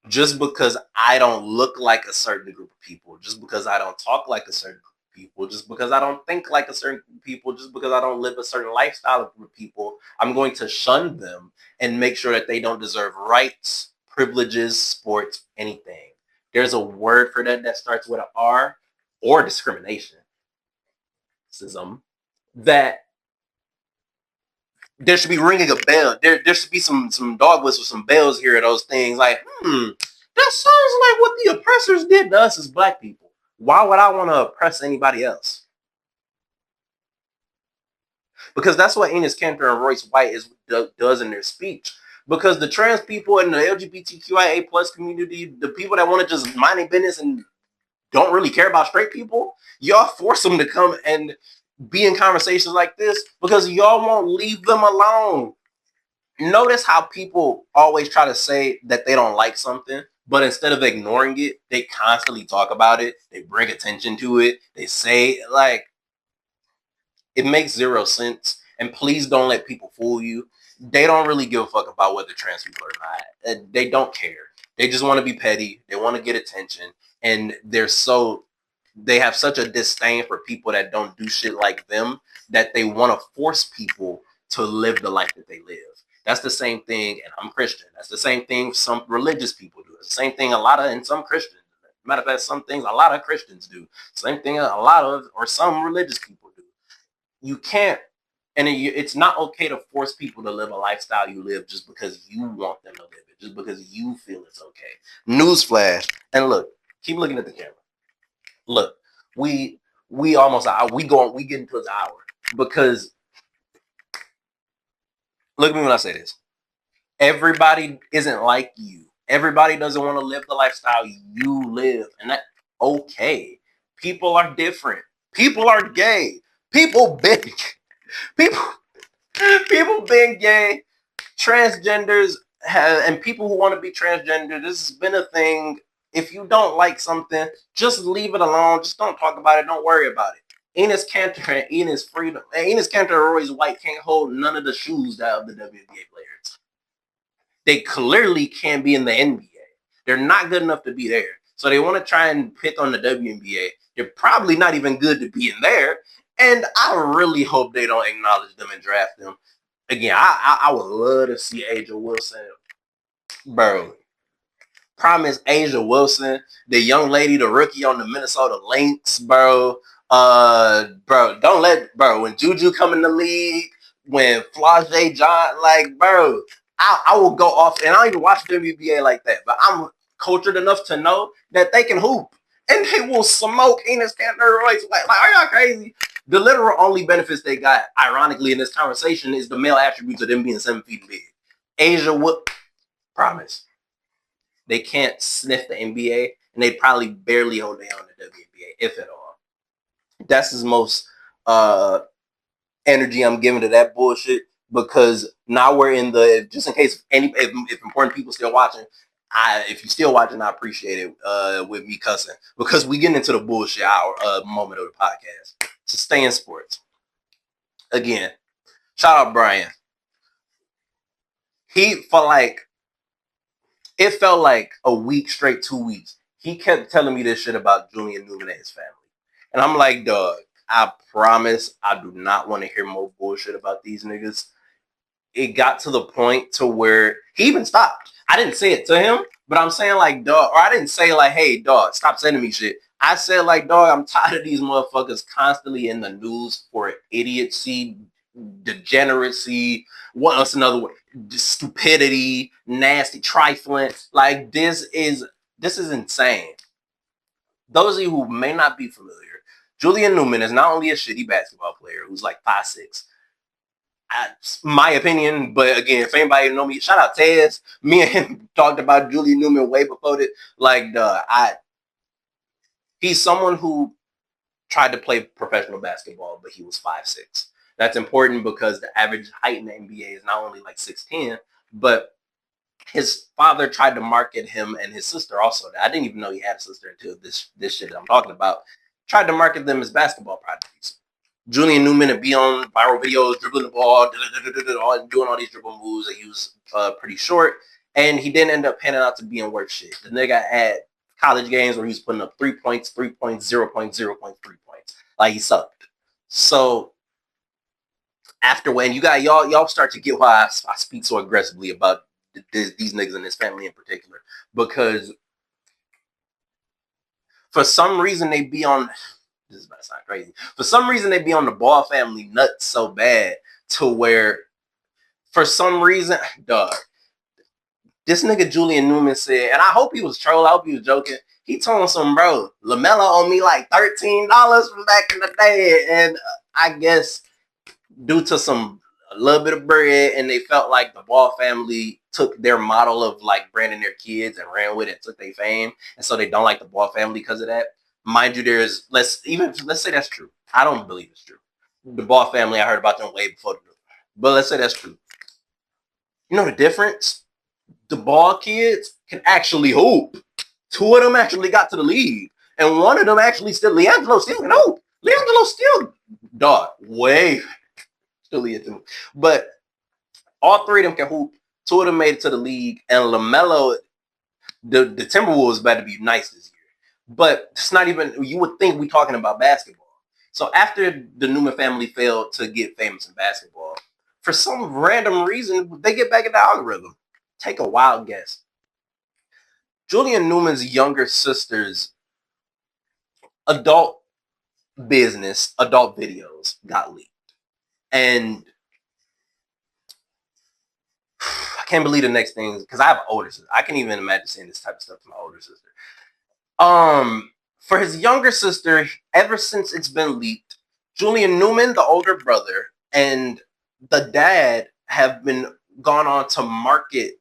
Speaker 1: Just because I don't look like a certain group of people, just because I don't talk like a certain group of people, just because I don't think like a certain group of people, just because I don't live a certain lifestyle of group of people, I'm going to shun them and make sure that they don't deserve rights, privileges, sports, anything. There's a word for that starts with an R, or discrimination. That there should be ringing a bell. There should be some dog whistles, some bells here, those things like, that sounds like what the oppressors did to us as black people. Why would I want to oppress anybody else? Because that's what Enes Kanter and Royce White does in their speech. Because the trans people and the LGBTQIA plus community, the people that want to just mind their business and don't really care about straight people, y'all force them to come and be in conversations like this because y'all won't leave them alone. Notice how people always try to say that they don't like something, but instead of ignoring it, they constantly talk about it. They bring attention to it. They say, like, it makes zero sense. And please don't let people fool you. They don't really give a fuck about whether trans people are not. They don't care. They just want to be petty. They want to get attention. And they have such a disdain for people that don't do shit like them that they want to force people to live the life that they live. That's the same thing, and I'm Christian. That's the same thing some religious people do. It's the same thing some Christians. Matter of fact, some things a lot of Christians do. Same thing some religious people do. You can't, and it's not okay to force people to live a lifestyle you live just because you want them to live it, just because you feel it's okay. Newsflash. And look, keep looking at the camera. Look, we almost we get into this hour because look at me when I say this. Everybody isn't like you. Everybody doesn't want to live the lifestyle you live, and that's okay. People are different. People are gay. People been gay. Transgenders and people who want to be transgender, this has been a thing. If you don't like something, just leave it alone. Just don't talk about it. Don't worry about it. Enes Kanter and Enes Kanter or Royce White can't hold none of the shoes that of the WNBA players. They clearly can't be in the NBA. They're not good enough to be there. So they want to try and pick on the WNBA. They're probably not even good to be in there. And I really hope they don't acknowledge them and draft them. Again, I would love to see Asia Wilson. Bro, promise Asia Wilson, the young lady, the rookie on the Minnesota Lynx, bro. Bro, don't let, bro, when Juju come in the league, when Flage John, like, bro, I will go off, and I don't even watch WNBA like that, but I'm cultured enough to know that they can hoop, and they will smoke Enes Kanter. Like, are y'all crazy? The literal only benefits they got, ironically, in this conversation is the male attributes of them being 7 feet big. Asia would, promise. They can't sniff the NBA, and they'd probably barely hold down the WNBA, if at all. That's as most energy I'm giving to that bullshit, because now we're in the, just in case if important people still watching, if you're still watching, I appreciate it with me cussing, because we getting into the bullshit hour moment of the podcast. So stay in sports. Again, shout out Brian. It felt like a week straight, 2 weeks. He kept telling me this shit about Julian Newman and his family. And I'm like, dog, I promise I do not want to hear more bullshit about these niggas. It got to the point to where he even stopped. I didn't say it to him, but I'm saying like, dog, or I didn't say like, hey, dog, stop sending me shit. I said like, dog, I'm tired of these motherfuckers constantly in the news for idiocy, degeneracy, what's another word? Stupidity, nasty, trifling. Like, this is insane. Those of you who may not be familiar, Julian Newman is not only a shitty basketball player who's like 5'6", my opinion, but again, if anybody know me, shout out Tez. Me and him talked about Julian Newman way before it. Like, he's someone who tried to play professional basketball, but he was 5'6". That's important because the average height in the NBA is not only like 6'10", but his father tried to market him, and his sister also. I didn't even know he had a sister until this shit that I'm talking about. Tried to market them as basketball prodigies. Julian Newman would be on viral videos, dribbling the ball, doing all these dribble moves. He was pretty short, and he didn't end up panning out to being worth shit. The nigga had college games where he was putting up 3 points, 3 points, 0 points, 0 points, 3 points. Like, he sucked. So after when you got y'all start to get why I speak so aggressively about these niggas and his family in particular, because for some reason they be on, this is about to sound crazy, for some reason they be on the Ball family nuts so bad to where, for some reason, dog, this nigga Julian Newman said, and I hope he was trolling, I hope he was joking, he told some bro, LaMelo owed me like $13 from back in the day, and I guess due to a little bit of bread, and they felt like the Ball family took their model of like branding their kids and ran with it, took their fame, and so they don't like the Ball family because of that. Mind you, let's say that's true. I don't believe it's true. The Ball family, I heard about them way before but let's say that's true. You know the difference? The Ball kids can actually hoop. 2 of them actually got to the league, and one of them actually LiAngelo still can hoop. LiAngelo still, dog, way still into, but all 3 of them can hoop. 2 of them made it to the league, and LaMelo, the Timberwolves about to be nice this year. But it's not even, you would think we're talking about basketball. So after the Newman family failed to get famous in basketball, for some random reason, they get back in the algorithm. Take a wild guess. Julian Newman's younger sister's adult business, adult videos got leaked. And I can't believe the next thing, because I have an older sister. I can't even imagine saying this type of stuff to my older sister. For his younger sister, ever since it's been leaked, Julian Newman, the older brother, and the dad have been gone on to market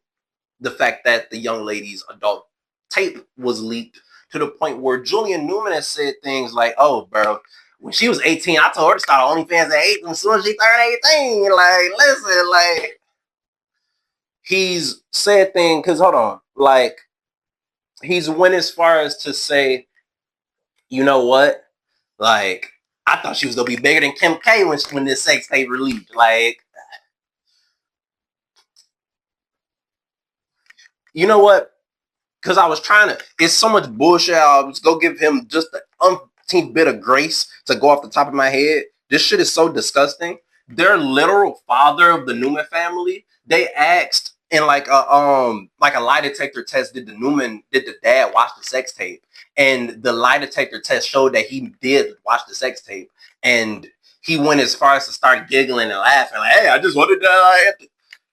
Speaker 1: the fact that the young lady's adult tape was leaked, to the point where Julian Newman has said things like, oh, bro, when she was 18, I told her to start OnlyFans at 8, and as soon as she turned 18, like, listen, like, he's said things, because hold on, like, he's went as far as to say, you know what? Like, I thought she was gonna be bigger than Kim K when this sex tape released. Like, you know what? Because I was trying to, it's so much bullshit. I was go give him just the umpteenth bit of grace to go off the top of my head. This shit is so disgusting. Their literal father of the Newman family, they asked in like a lie detector test, did the dad watch the sex tape? And the lie detector test showed that he did watch the sex tape. And he went as far as to start giggling and laughing, like, hey, I just wanted to.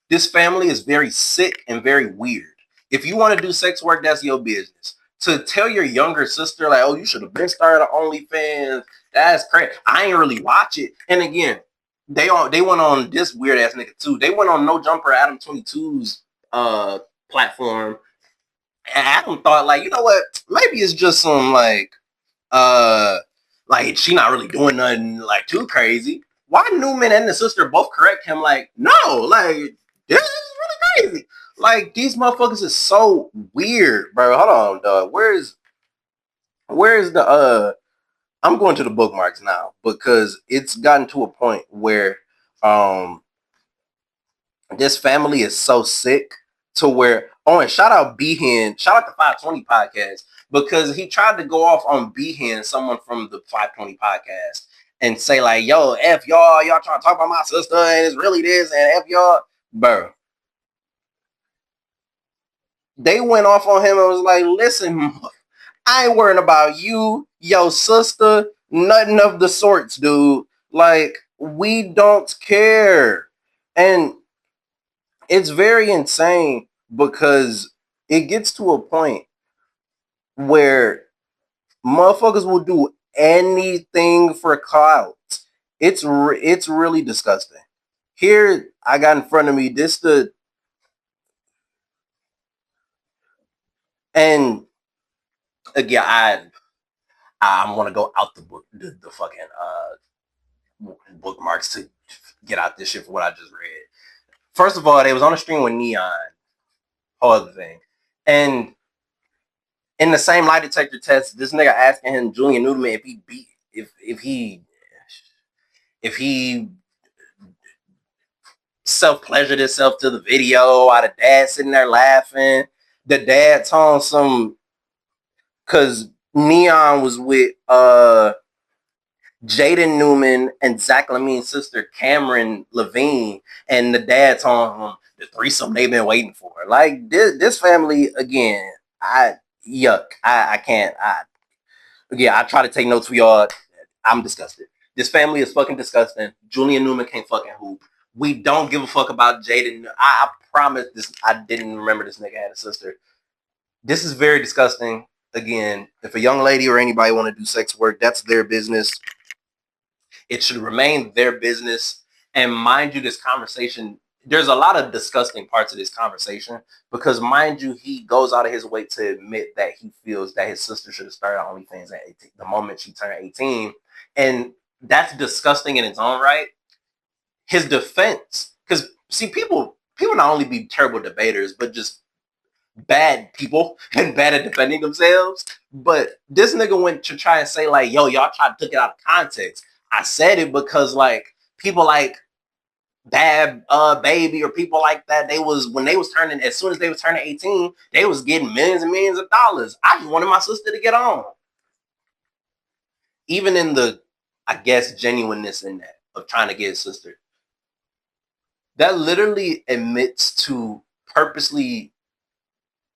Speaker 1: This family is very sick and very weird. If you want to do sex work, that's your business. To tell your younger sister, like, oh, you should have been started OnlyFans, that's crazy. I ain't really watch it. And again, they went on this weird ass nigga too. They went on No Jumper Adam 22's platform. And Adam thought, like, you know what? Maybe it's just some like she not really doing nothing like too crazy. Why Newman and the sister both correct him? Like, no, like, this is really crazy. Like, these motherfuckers is so weird, bro. Hold on, dog. Where's the I'm going to the bookmarks now because it's gotten to a point where um this family is so sick to where, oh, and shout out shout out the 520 podcast, because he tried to go off on Behan, someone from the 520 podcast, and say like, yo, F y'all trying to talk about my sister and it's really this, and F y'all. Bro, they went off on him and was like, listen, I ain't worrying about you, your sister, nothing of the sorts, dude. Like, we don't care. And it's very insane because it gets to a point where motherfuckers will do anything for clout. It's really disgusting. Here I got in front of me and again I want to go out the fucking bookmarks to get out this shit for what I just read. First of all, they was on a stream with Neon, whole other thing, and in the same lie detector test, this nigga asking him, Julian Newman, if he self pleasured himself to the video while the dad sitting there laughing. The dad told some, cause Neon was with Jaden Newman and Zach Lamine's sister Cameron Levine, and the dad told him the threesome they've been waiting for. Like, this family again, yuck. I can't. I try to take notes for y'all. I'm disgusted. This family is fucking disgusting. Julian Newman can't fucking hoop. We don't give a fuck about Jaden. I promise this. I didn't remember this nigga had a sister. This is very disgusting. Again, if a young lady or anybody want to do sex work, that's their business. It should remain their business. And mind you, this conversation, there's a lot of disgusting parts of this conversation because, mind you, he goes out of his way to admit that he feels that his sister should have started OnlyFans at 18, the moment she turned 18. And that's disgusting in its own right. His defense, because see, people not only be terrible debaters, but just bad people and bad at defending themselves. But this nigga went to try and say like, yo, y'all tried to take it out of context. I said it because like people like Bad Baby or people like that, they was when they was turning, as soon as they was turning 18, they was getting millions and millions of dollars. I just wanted my sister to get on. Even in the, I guess, genuineness in that of trying to get his sister. That literally admits to purposely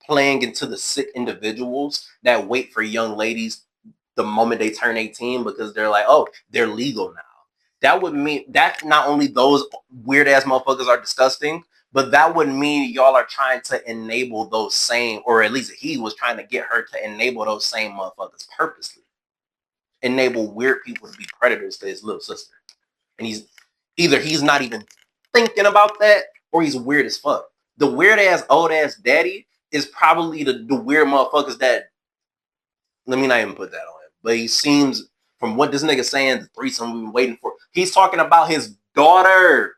Speaker 1: playing into the sick individuals that wait for young ladies the moment they turn 18 because they're like, oh, they're legal now. That would mean that not only those weird ass motherfuckers are disgusting, but that would mean y'all are trying to enable those same, or at least he was trying to get her to enable those same motherfuckers purposely. Enable weird people to be predators to his little sister. And he's not even thinking about that, or he's weird as fuck. The weird ass old ass daddy is probably the weird motherfuckers that, let me not even put that on him, but he seems, from what this nigga saying, the threesome we've been waiting for, he's talking about his daughter,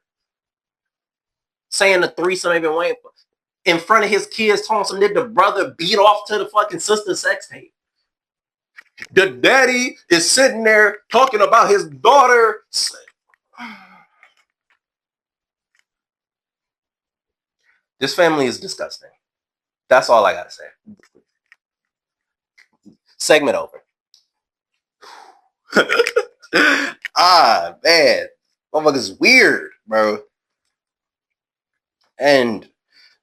Speaker 1: saying the threesome they've been waiting for. in front of his kids telling some nigga the brother beat off to the fucking sister sex tape. The daddy is sitting there talking about his daughter. This family is disgusting. That's all I gotta say. Segment over. Man. Motherfucker's weird, bro. And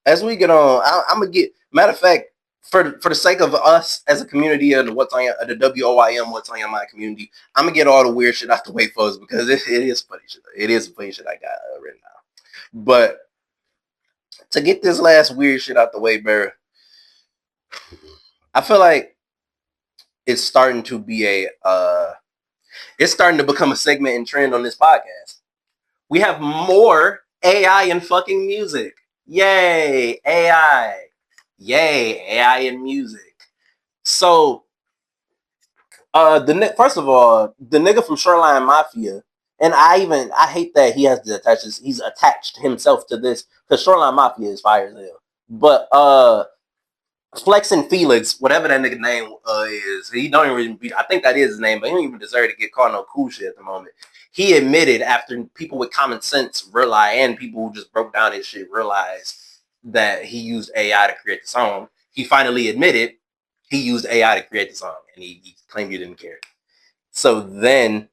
Speaker 1: as we get on, I'm gonna get, matter of fact, for the sake of us as a community of the the WOIM What's on Your Mind community, I'm gonna get all the weird shit out the way, folks, because it is funny shit. It is funny shit I got written down. But to get this last weird shit out the way, bro, I feel like it's starting to be it's starting to become a segment and trend on this podcast. We have more AI in fucking music. Yay, AI. Yay, AI in music. So, first of all, the nigga from Shoreline Mafia, and I hate that he has to he's attached himself to this, because Shoreline Mafia is fire as hell. But Flex and Felix, whatever that nigga name is, he don't even, I think that is his name, but he don't even deserve to get called no cool shit at the moment. He admitted, after people with common sense realize, and people who just broke down his shit realized that he used AI to create the song, he finally admitted he used AI to create the song, and he claimed he didn't care. So then,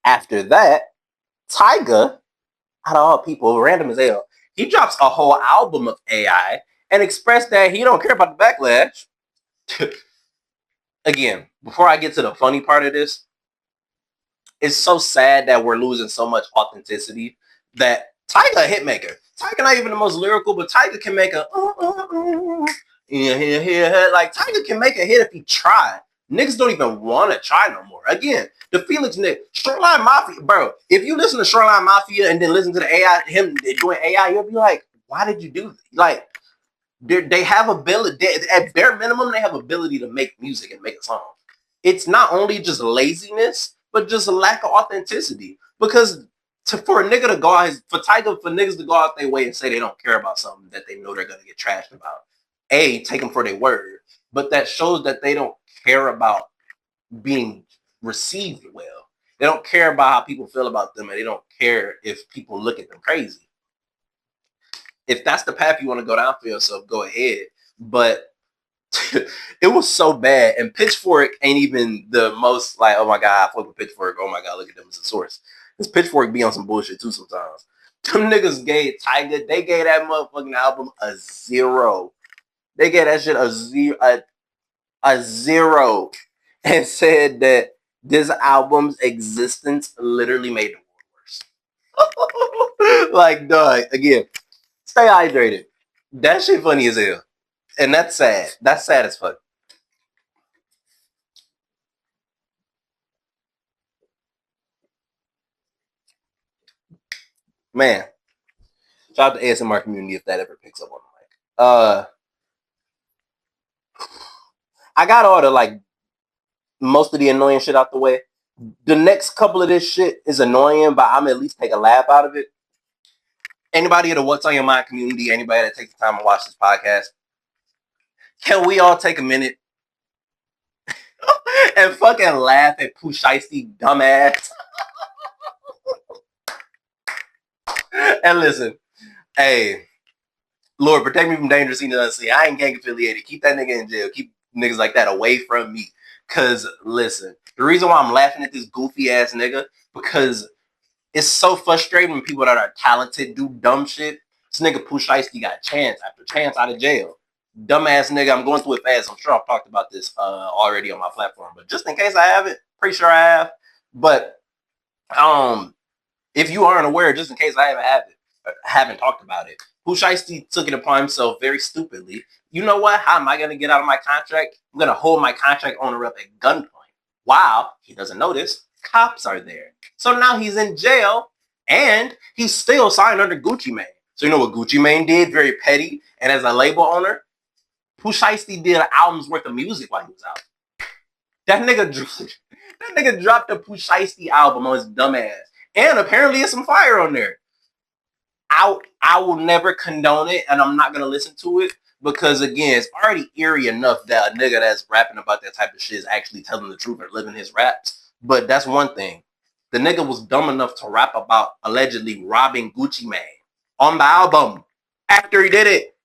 Speaker 1: after that, Tyga, out of all people, random as hell, he drops a whole album of AI and expressed that he don't care about the backlash. Again, before I get to the funny part of this, it's so sad that we're losing so much authenticity that Tyga a hitmaker. Tyga not even the most lyrical, but Tyga can make a like Tyga can make a hit if he tried. Niggas don't even want to try no more. Again, the Felix nigga, Shoreline Mafia, bro. If you listen to Shoreline Mafia and then listen to the AI, him doing AI, you'll be like, why did you do this? Like, they have ability, at bare minimum, they have ability to make music and make a song. It's not only just laziness, but just a lack of authenticity. Because for a nigga to go out, for niggas to go out their way and say they don't care about something that they know they're gonna get trashed about, take them for their word, but that shows that they don't care about being received well. They don't care about how people feel about them, and they don't care if people look at them crazy. If that's the path you want to go down for yourself, go ahead. But it was so bad. And Pitchfork ain't even the most like, oh my God, I fuck with Pitchfork. Oh my God, look at them as a source. This Pitchfork be on some bullshit too sometimes. Them niggas gave Tyga, they gave that motherfucking album a 0. They gave that shit a 0 and said that this album's existence literally made the world worse. Like, dog, again, stay hydrated. That shit funny as hell. And that's sad. That's sad as fuck. Man. Shout out to ASMR community if that ever picks up on the mic. I got all the like most of the annoying shit out the way. The next couple of this shit is annoying, but I'm at least take a laugh out of it. Anybody in the What's on Your Mind community, anybody that takes the time to watch this podcast, can we all take a minute and fucking laugh at Pooh Shiesty dumbass? And listen, hey, Lord, protect me from dangerous seen and unseen. I ain't gang affiliated. Keep that nigga in jail. Keep niggas like that away from me. Cause listen, the reason why I'm laughing at this goofy ass nigga, because it's so frustrating when people that are talented do dumb shit. This nigga Pooh Shiesty got chance after chance out of jail. Dumbass nigga, I'm going through it fast. I'm sure I've talked about this already on my platform, but just in case I haven't, pretty sure I have. But if you aren't aware, just in case I haven't talked about it, Pooh Shiesty took it upon himself very stupidly. You know what? How am I going to get out of my contract? I'm going to hold my contract owner up at gunpoint. While he doesn't notice, cops are there. So now he's in jail, and he's still signed under Gucci Mane. So you know what Gucci Mane did? Very petty. And as a label owner, Pooh Shiesty did an album's worth of music while he was out. That nigga dropped a Pooh Shiesty album on his dumb ass. And apparently it's some fire on there. I will never condone it, and I'm not gonna listen to it because again, it's already eerie enough that a nigga that's rapping about that type of shit is actually telling the truth or living his raps. But that's one thing. The nigga was dumb enough to rap about allegedly robbing Gucci Mane on the album after he did it.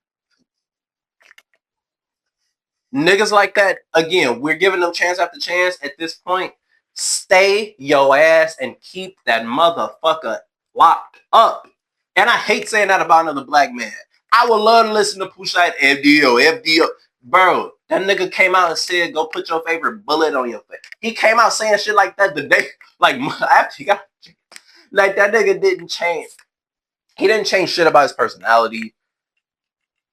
Speaker 1: Niggas like that, again, we're giving them chance after chance. At this point, stay your ass and keep that motherfucker locked up. And I hate saying that about another black man. I would love to listen to Pusha FDO. Bro, that nigga came out and said, go put your favorite bullet on your face. He came out saying shit like that the day, like, after he got, like, that nigga didn't change. He didn't change shit about his personality.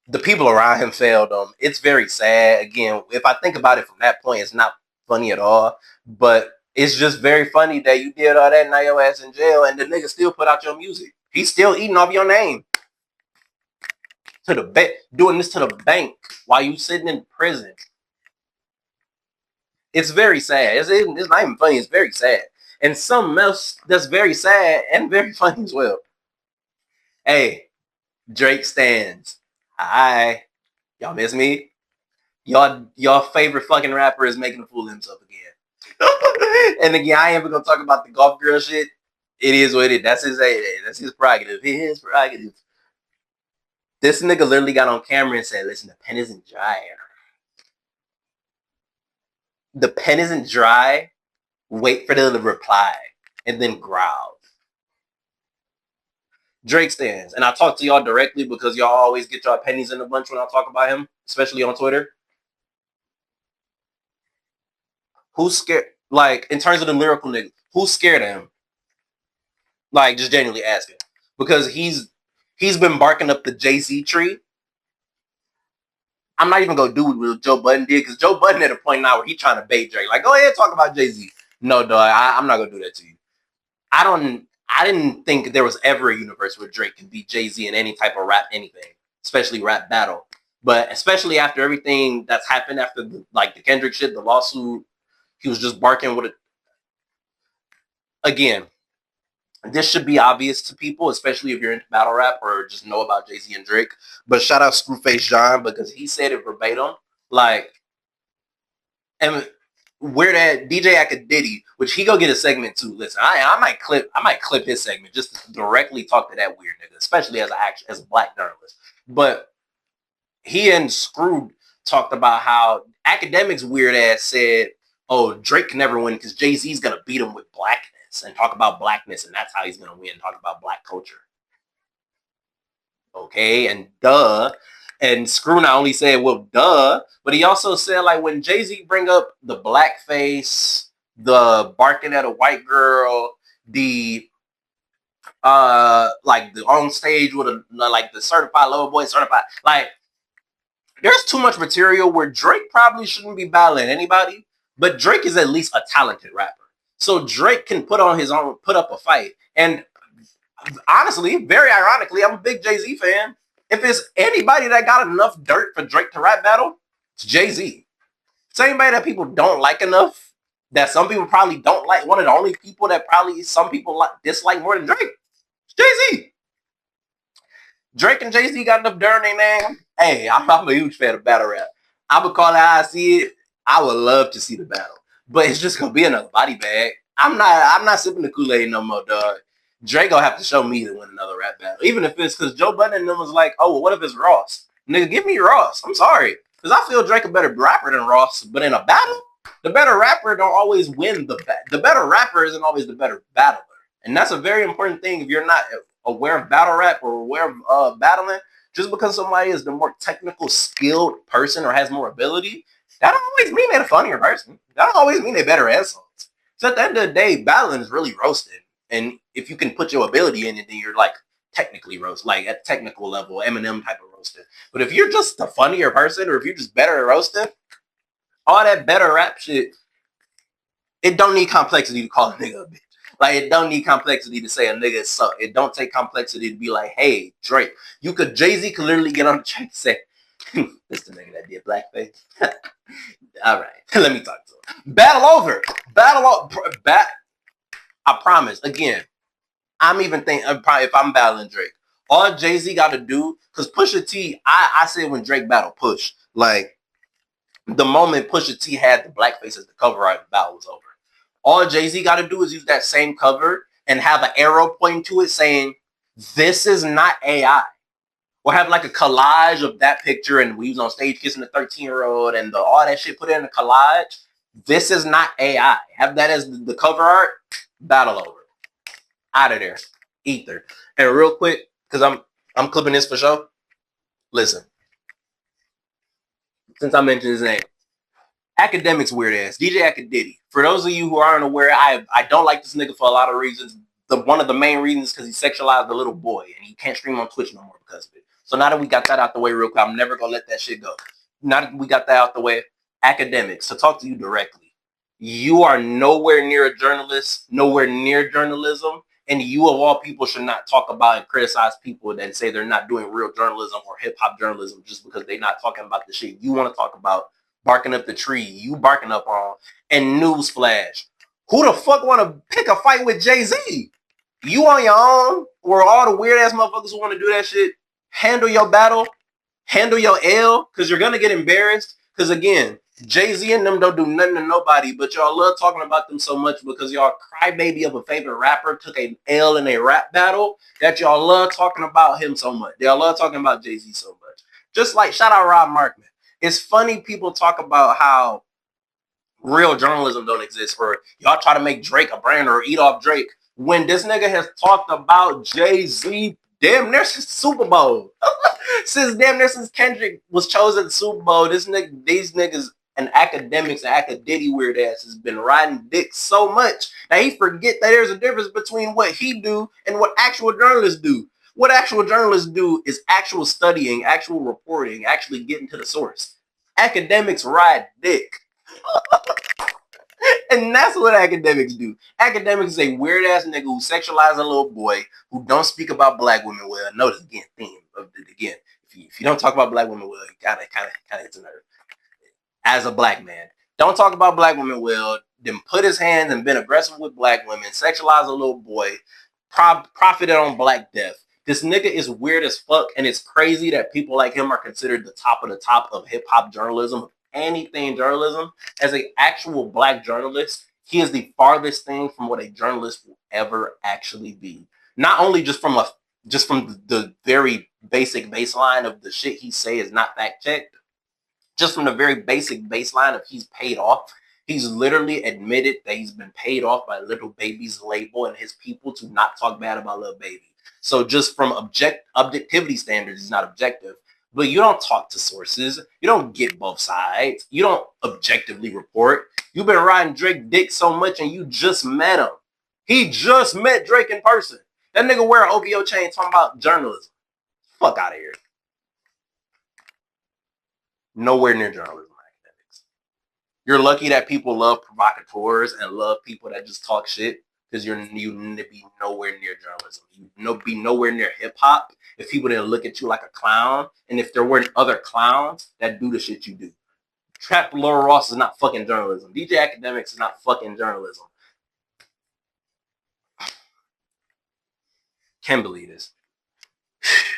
Speaker 1: The people around him failed him. It's very sad. Again, if I think about it from that point, it's not funny at all. But it's just very funny that you did all that and now your ass in jail and the nigga still put out your music. He's still eating off your name. To the bank, doing this to the bank while you sitting in prison. It's very sad. It's not even funny. It's very sad. And something else that's very sad and very funny as well. Hey, Drake stands. Hi. Y'all miss me? Y'all favorite fucking rapper is making a fool of himself again. And again, I ain't even gonna talk about the golf girl shit. It is what it is. That's his prerogative. His prerogative. This nigga literally got on camera and said, listen, the pen isn't dry. The pen isn't dry. Wait for them to reply. And then growl. Drake stands. And I talk to y'all directly because y'all always get y'all pennies in a bunch when I talk about him, especially on Twitter. Who's scared? Like, in terms of the lyrical nigga, who's scared of him? Like, just genuinely asking. Because he's been barking up the Jay-Z tree. I'm not even going to do what Joe Budden did, because Joe Budden at a point now where he's trying to bait Drake. Like, go ahead, talk about Jay-Z. No, dog, I'm not going to do that to you. I didn't think there was ever a universe where Drake could beat Jay-Z in any type of rap anything, especially rap battle. But especially after everything that's happened after the Kendrick shit, the lawsuit, he was just barking with it. Again, this should be obvious to people, especially if you're into battle rap or just know about Jay-Z and Drake. But shout out Screwface John because he said it verbatim. Like, and where that DJ Akadiddy, which he go get a segment too. Listen, I might clip his segment just to directly talk to that weird nigga, especially as a black journalist. But he and Screw talked about how Academic's weird ass said, oh, Drake can never win because Jay-Z's gonna beat him with blackness and talk about blackness, and that's how he's gonna win, talk about black culture. Okay, and duh. And Screw not only said, well, duh, but he also said, like, when Jay-Z bring up the blackface, the barking at a white girl, the like the on stage with a like the certified lover boy certified, like, there's too much material where Drake probably shouldn't be battling anybody, but Drake is at least a talented rapper. So Drake can put up a fight. And honestly, very ironically, I'm a big Jay-Z fan. If it's anybody that got enough dirt for Drake to rap battle, it's Jay-Z. It's anybody that people don't like enough, that some people probably don't like. One of the only people that probably some people dislike more than Drake, it's Jay-Z. Drake and Jay-Z got enough dirt in their name. Hey, I'm a huge fan of battle rap. I would call it how I see it. I would love to see the battle, but it's just gonna be another body bag. I'm not sipping the Kool-Aid no more, dog. Drake gonna have to show me to win another rap battle, even if it's because Joe Budden and them was like, oh, well, what if it's Ross? Nigga, give me Ross. I'm sorry, because I feel Drake a better rapper than Ross, but in a battle, the better rapper don't always win the better rapper isn't always the better battler, and that's a very important thing if you're not aware of battle rap or aware of battling. Just because somebody is the more technical, skilled person or has more ability, that don't always mean they're the funnier person. That don't always mean they're better assholes. So at the end of the day, battling is really roasting. And if you can put your ability in it, then you're like technically roast, like at technical level, Eminem type of roasting. But if you're just a funnier person or if you're just better at roasting, all that better rap shit, it don't need complexity to call a nigga a bitch. Like, it don't need complexity to say a nigga suck. It don't take complexity to be like, hey, Drake. Jay-Z could literally get on the track and say, this the nigga that did blackface. All right, let me talk to him. Battle over. I promise. Again, I'm even thinking, if I'm battling Drake, All Jay-Z got to do, because Pusha T, I said when Drake battled Push, like, the moment Pusha T had the blackface as the cover art, the battle was over. All Jay-Z got to do is use that same cover and have an arrow pointing to it saying, this is not AI. Or have like a collage of that picture and we was on stage kissing the 13-year-old and all that shit put in a collage. This is not AI. Have that as the cover art, battle over. Out of there. Ether. And real quick, because I'm clipping this for sure. Listen. Since I mentioned his name. Academics weird ass. DJ Akadiddy. For those of you who aren't aware, I don't like this nigga for a lot of reasons. One of the main reasons is because he sexualized a little boy and he can't stream on Twitch no more because of it. So now that we got that out the way real quick, I'm never going to let that shit go. Now that we got that out the way, academics, to talk to you directly. You are nowhere near a journalist, nowhere near journalism, and you of all people should not talk about and criticize people that say they're not doing real journalism or hip-hop journalism just because they're not talking about the shit you want to talk about, barking up the tree, you barking up on. And newsflash, who the fuck want to pick a fight with Jay-Z? You on your own, or all the weird-ass motherfuckers who want to do that shit, handle your battle, handle your L, because you're going to get embarrassed. Because, again, Jay-Z and them don't do nothing to nobody, but y'all love talking about them so much because y'all crybaby of a favorite rapper took a L in a rap battle that y'all love talking about him so much. Y'all love talking about Jay-Z so much. Just like, shout out Rob Markman. It's funny people talk about how real journalism don't exist, or y'all try to make Drake a brand or eat off Drake, when this nigga has talked about Jay-Z damn near since Super Bowl. Since Kendrick was chosen the Super Bowl, these niggas and academics and Akadiddy weird ass has been riding dick so much that he forget that there's a difference between what he do and what actual journalists do. What actual journalists do is actual studying, actual reporting, actually getting to the source. Academics ride dick. And that's what academics do. Academics is a weird ass nigga who sexualizes a little boy who don't speak about black women well. Notice again, theme of it again. If you don't talk about black women well, you gotta kind of hit the nerve. As a black man, don't talk about black women well. Then put his hands and been aggressive with black women, sexualize a little boy, profited on black death. This nigga is weird as fuck, and it's crazy that people like him are considered the top of hip hop journalism, anything journalism. As an actual black journalist, he is the farthest thing from what a journalist will ever actually be. Not only just from the very basic baseline of the shit he say is not fact checked, just from the very basic baseline of he's paid off. He's literally admitted that he's been paid off by Little Baby's label and his people to not talk bad about Little Baby. So just from objectivity standards, he's not objective. But you don't talk to sources. You don't get both sides. You don't objectively report. You've been riding Drake dick so much and you just met him. He just met Drake in person. That nigga wear an OVO chain talking about journalism. Fuck out of here. Nowhere near journalism. Academics. You're lucky that people love provocateurs and love people that just talk shit, because you need to be nowhere near journalism. You be nowhere near hip hop if people didn't look at you like a clown, and if there weren't other clowns that do the shit you do. Trap Laura Ross is not fucking journalism. DJ Academics is not fucking journalism. Can't believe this.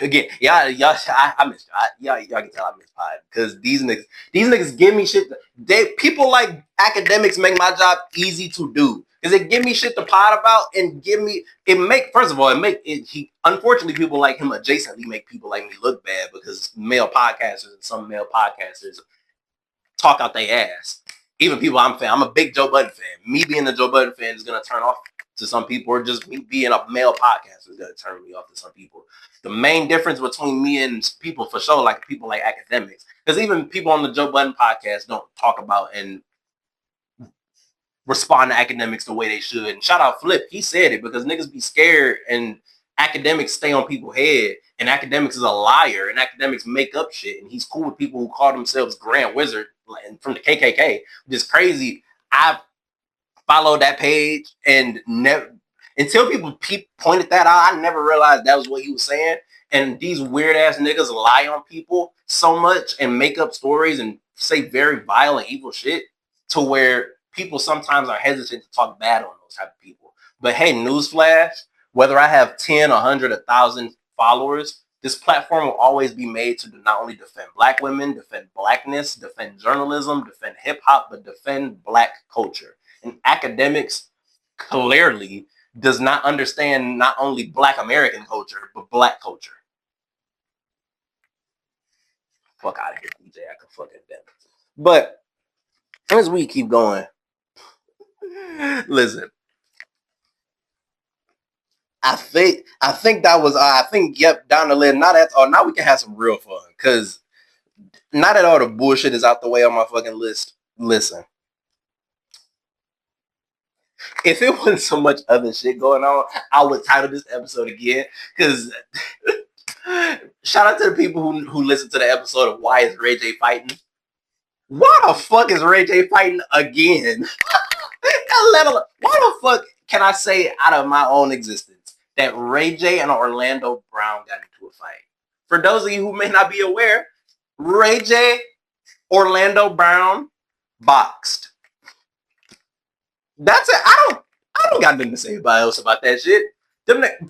Speaker 1: Again, y'all, I missed y'all. Y'all can tell I missed pod because these niggas give me shit. People like academics make my job easy to do because they give me shit to pod about and unfortunately people like him adjacently make people like me look bad because male podcasters and some male podcasters talk out their ass. Even people I'm a big Joe Budden fan. Me being a Joe Budden fan is gonna turn off to some people, or just me being a male podcaster is gonna turn me off to some people. The main difference between me and people for sure, like people like academics, because even people on the Joe Budden podcast don't talk about and respond to academics the way they should. And shout out Flip, he said it, because niggas be scared and academics stay on people's head, and academics is a liar, and academics make up shit, and he's cool with people who call themselves Grand Wizard from the KKK, which is crazy. I've followed that page and never, until people pointed that out, I never realized that was what he was saying. And these weird ass niggas lie on people so much and make up stories and say very vile and evil shit to where people sometimes are hesitant to talk bad on those type of people. But hey, newsflash, whether I have 10, 100, 1,000 followers, this platform will always be made to not only defend Black women, defend Blackness, defend journalism, defend hip hop, but defend Black culture. And academics clearly does not understand not only Black American culture, but Black culture. Fuck out of here, DJ. I can fucking damn it. But as we keep going, listen. I think that was yep, down the list. Now that's all. Now we can have some real fun. Cause now that all the bullshit is out the way on my fucking list, listen. If it wasn't so much other shit going on, I would title this episode again. Cause shout out to the people who listened to the episode of Why is Ray J Fighting? Why the fuck is Ray J fighting again? Why the fuck can I say out of my own existence that Ray J and Orlando Brown got into a fight? For those of you who may not be aware, Ray J, Orlando Brown boxed. That's it. I don't got nothing to say else about that shit.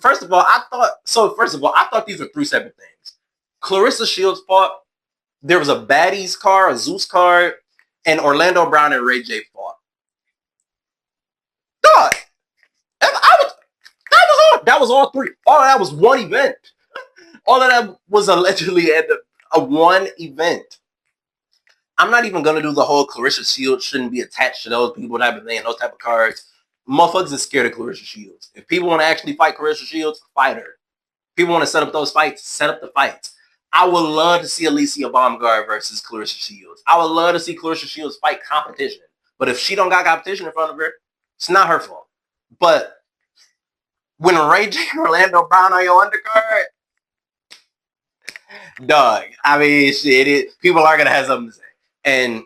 Speaker 1: First of all, I thought these were three separate things. Clarissa Shields fought. There was a Baddies card, a Zeus card, and Orlando Brown and Ray J fought. Dog, that was all three. All of that was one event. All of that was allegedly at a one event. I'm not even gonna do the whole Clarissa Shields shouldn't be attached to those people type of thing, those type of cards. Motherfuckers is scared of Clarissa Shields. If people want to actually fight Clarissa Shields, fight her. People want to set up those fights, set up the fights. I would love to see Alicia Baumgart versus Clarissa Shields. I would love to see Clarissa Shields fight competition. But if she don't got competition in front of her, it's not her fault. But when Ray J and Orlando Brown on your undercard, dog, I mean, shit, people are going to have something to say. And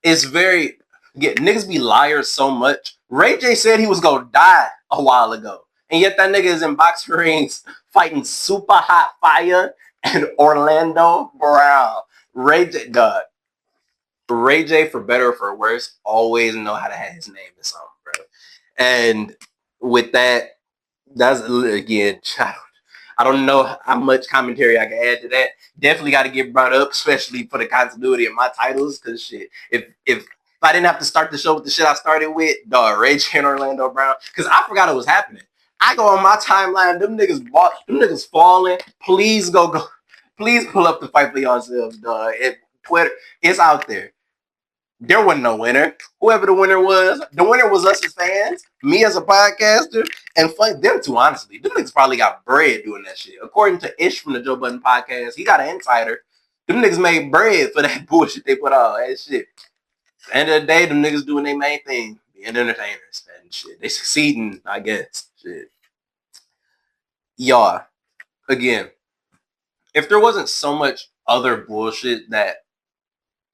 Speaker 1: it's very, niggas be liars so much. Ray J said he was going to die a while ago. And yet that nigga is in boxing rings fighting Super Hot Fire and Orlando Brown. Ray J, dog. Ray J, for better or for worse, always know how to have his name in something, bro. And with that, that's, again, I don't know how much commentary I can add to that. Definitely got to get brought up, especially for the continuity of my titles, because shit, if I didn't have to start the show with the shit I started with, dog, Ray J and Orlando Brown, because I forgot it was happening. I go on my timeline, them niggas falling. Please please pull up the fight for yourselves, dog. Twitter, it's out there. There wasn't no winner. Whoever the winner was us as fans, me as a podcaster, and them two, honestly. Them niggas probably got bread doing that shit. According to Ish from the Joe Budden podcast, he got an insider. Them niggas made bread for that bullshit they put out. That shit. At the end of the day, them niggas doing their main thing, being entertainers and shit. They succeeding, I guess. Shit. Y'all, again, if there wasn't so much other bullshit that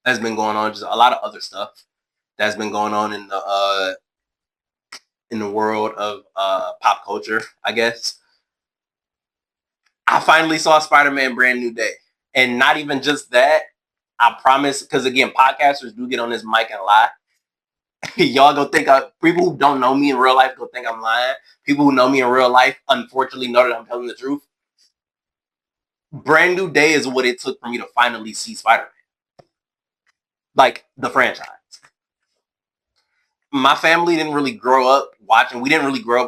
Speaker 1: has been going on, just a lot of other stuff that's been going on in the world of pop culture, I guess. I finally saw Spider-Man Brand New Day. And not even just that, I promise, because again, podcasters do get on this mic and lie. Y'all go think, people who don't know me in real life go think I'm lying. People who know me in real life, unfortunately, know that I'm telling the truth. Brand New Day is what it took for me to finally see Spider-Man. Like, the franchise. My family didn't really grow up watching superhero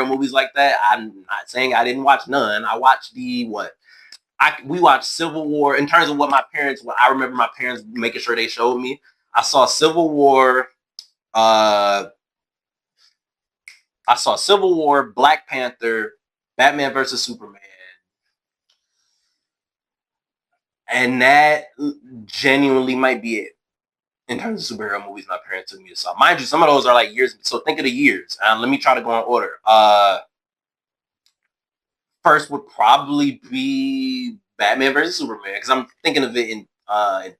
Speaker 1: movies like that. I'm not saying I didn't watch none. I watched we watched Civil War. In terms of what I remember my parents making sure they showed me. I saw Civil War, Black Panther, Batman vs. Superman. And that genuinely might be it in terms of superhero movies my parents took me to saw. Mind you, some of those are like years. So think of the years. Let me try to go in order. First would probably be Batman vs. Superman, because I'm thinking of it in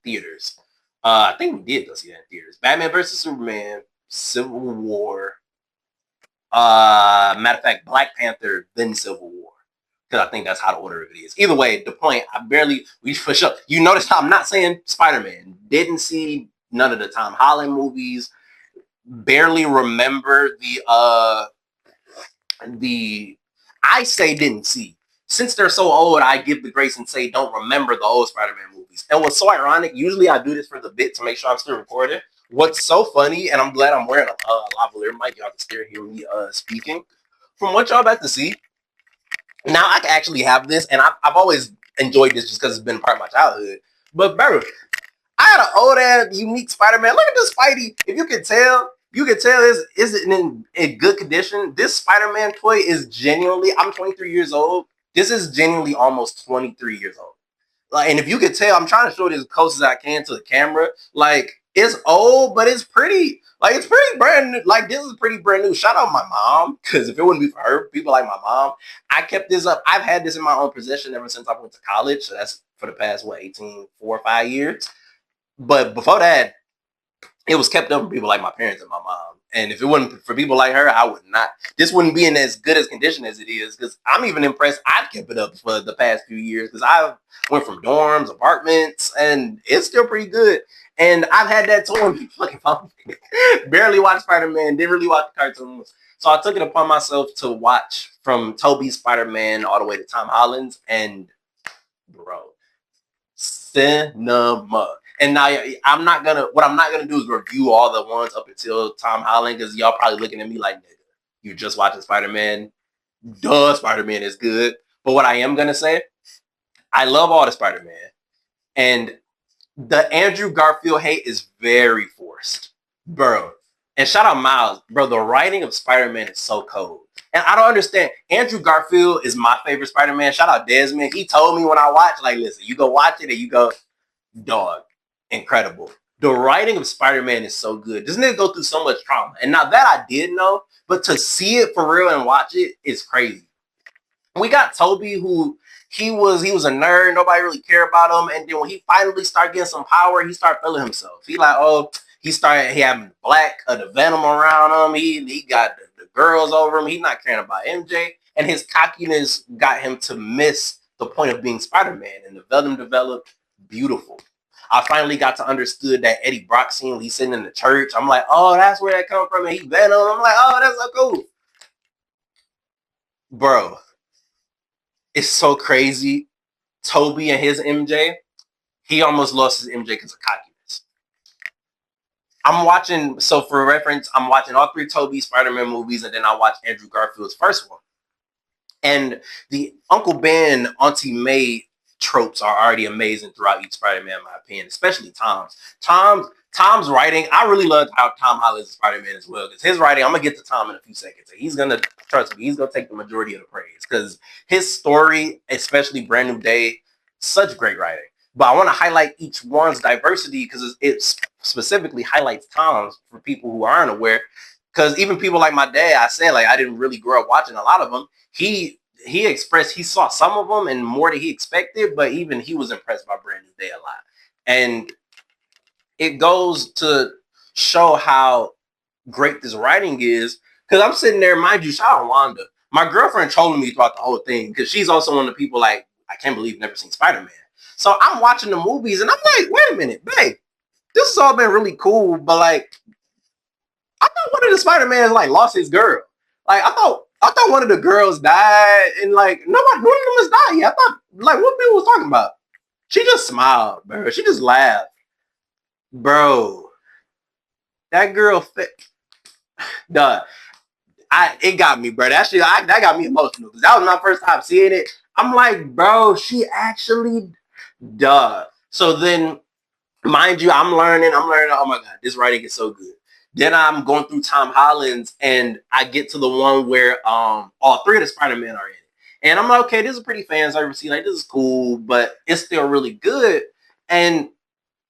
Speaker 1: theaters. I think we did go see that in theaters. Batman vs. Superman, Civil War. Matter of fact, Black Panther, then Civil War. Because I think that's how the order of it is. Either way, the point, for sure. You notice how I'm not saying Spider-Man. Didn't see none of the Tom Holland movies. Barely remember I say didn't see. Since they're so old, I give the grace and say don't remember the old Spider-Man movies. And what's so ironic, usually I do this for the bit to make sure I'm still recording. What's so funny, and I'm glad I'm wearing a lavalier mic, y'all can still hear me speaking. From what y'all about to see, now I can actually have this, and I've always enjoyed this just because it's been part of my childhood. But bro, I had an old ass unique Spider-Man. Look at this Spidey. If you can tell, is it in good condition. This Spider-Man toy is genuinely, I'm 23 years old. This is genuinely almost 23 years old. Like, and if you could tell, I'm trying to show it as close as I can to the camera. Like, it's old, but it's pretty. Like, it's pretty brand new. Like, this is pretty brand new. Shout out my mom, because if it wouldn't be for her, people like my mom, I kept this up. I've had this in my own possession ever since I went to college. So that's for the past, 4 or 5 years. But before that, it was kept up for people like my parents and my mom. And if it wasn't for people like her, I would not. This wouldn't be in as good as condition as it is. Because I'm even impressed I've kept it up for the past few years. Because I went from dorms, apartments, and it's still pretty good. And I've had that toy when people fucking found me. Barely watched Spider-Man, didn't really watch the cartoons. So I took it upon myself to watch from Tobey's Spider-Man all the way to Tom Holland's. And bro, cinema. And now I'm not gonna do is review all the ones up until Tom Holland, because y'all probably looking at me like, nigga, you just watching Spider-Man. Duh, Spider-Man is good. But what I am gonna say, I love all the Spider-Man. And the Andrew Garfield hate is very forced. Bro. And shout out Miles. Bro, the writing of Spider-Man is so cold. And I don't understand. Andrew Garfield is my favorite Spider-Man. Shout out Desmond. He told me when I watched, like, listen, you go watch it and you go, dog, incredible. The writing of Spider-Man is so good. This nigga go through so much trauma. And now that I did know, but to see it for real and watch it is crazy. We got Tobey, who he was a nerd. Nobody really cared about him. And then when he finally started getting some power, he started feeling himself. He having the Venom around him. He got the girls over him. He's not caring about MJ. And his cockiness got him to miss the point of being Spider-Man. And the Venom developed beautiful. I finally got to understood that Eddie Brock scene when he's sitting in the church. I'm like, oh, that's where that come from. And he Venom. I'm like, oh, that's so cool. Bro, it's so crazy. Tobey and his MJ, he almost lost his MJ because of cockiness. I'm watching, so for reference, I'm watching all 3 Tobey Spider-Man movies, and then I watch Andrew Garfield's first one. And the Uncle Ben, Auntie May tropes are already amazing throughout each Spider-Man, in my opinion, especially Tom's. Tom's writing, I really loved how Tom Holland's Spider-Man as well, because his writing, I'm going to get to Tom in a few seconds. He's going to, trust me, he's going to take the majority of the praise, because his story, especially Brand New Day, such great writing. But I want to highlight each one's diversity, because it specifically highlights Tom's for people who aren't aware. Because even people like my dad, I said, like, I didn't really grow up watching a lot of them. He expressed he saw some of them and more than he expected, but even he was impressed by Brand New Day a lot. And it goes to show how great this writing is. Because I'm sitting there, mind you, shout out Wanda. My girlfriend trolling me throughout the whole thing, because she's also one of the people like, I can't believe you've never seen Spider-Man. So I'm watching the movies and I'm like, wait a minute, babe, this has all been really cool, but like, I thought one of the Spider-Mans like lost his girl. Like I thought one of the girls died, and like none of them has died yet. I thought like what people was talking about. She just smiled, bro. She just laughed, bro. That girl, duh. It got me, bro. That got me emotional because that was my first time seeing it. I'm like, bro, she actually, duh. So then, mind you, I'm learning. Oh my god, this writing is so good. Then I'm going through Tom Holland's, and I get to the one where all 3 of the Spider-Man are in it. And I'm like, okay, this is pretty fan service. Like, this is cool, but it's still really good. And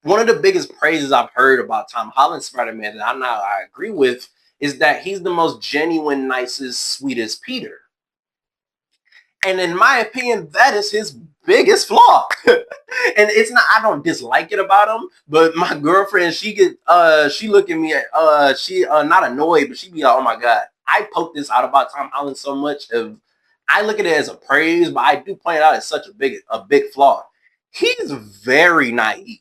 Speaker 1: one of the biggest praises I've heard about Tom Holland's Spider-Man that I agree with is that he's the most genuine, nicest, sweetest Peter. And in my opinion, that is his biggest flaw. And it's not, I don't dislike it about him, but my girlfriend, she look at me, she not annoyed, but she be like, oh my God, I poke this out about Tom Holland so much. I look at it as a praise, but I do point it out as such a big flaw. He's very naive.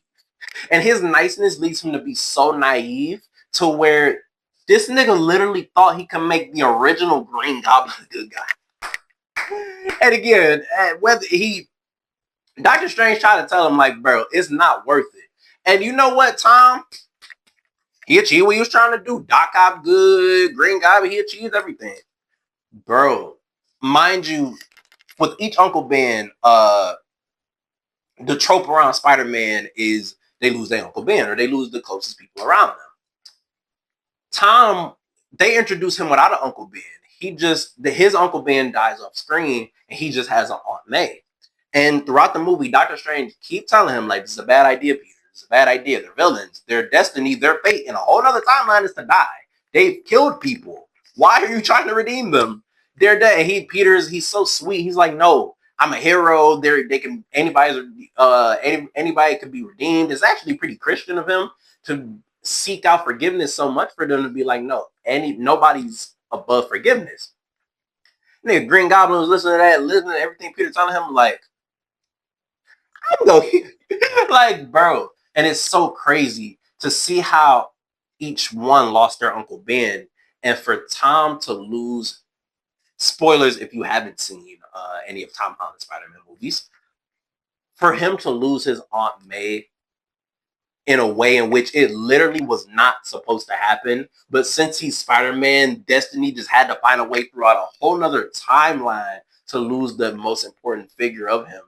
Speaker 1: And his niceness leads him to be so naive to where this nigga literally thought he could make the original Green Goblin a good guy. And again, whether Doctor Strange tried to tell him, like, bro, it's not worth it. And you know what, Tom? He achieved what he was trying to do. Doc Ock good, Green Goblin, he achieved everything. Bro, mind you, with each Uncle Ben, the trope around Spider-Man is they lose their Uncle Ben or they lose the closest people around them. Tom, they introduce him without an Uncle Ben. His Uncle Ben dies off screen and he just has an Aunt May. And throughout the movie, Doctor Strange keep telling him, like, this is a bad idea, Peter. This is a bad idea. They're villains. Their destiny, their fate in a whole other timeline is to die. They've killed people. Why are you trying to redeem them? They're dead. And he's so sweet. He's like, no, I'm a hero. They can anybody can be redeemed. It's actually pretty Christian of him to seek out forgiveness so much for them to be like, no, nobody's above forgiveness. Nigga, Green Goblin was listening to everything Peter telling him, like, I'm going like, bro. And it's so crazy to see how each one lost their Uncle Ben, and for Tom to lose. Spoilers if you haven't seen any of Tom Holland's Spider-Man movies. For him to lose his Aunt May in a way in which it literally was not supposed to happen, but since he's Spider-Man, Destiny just had to find a way throughout a whole nother timeline to lose the most important figure of him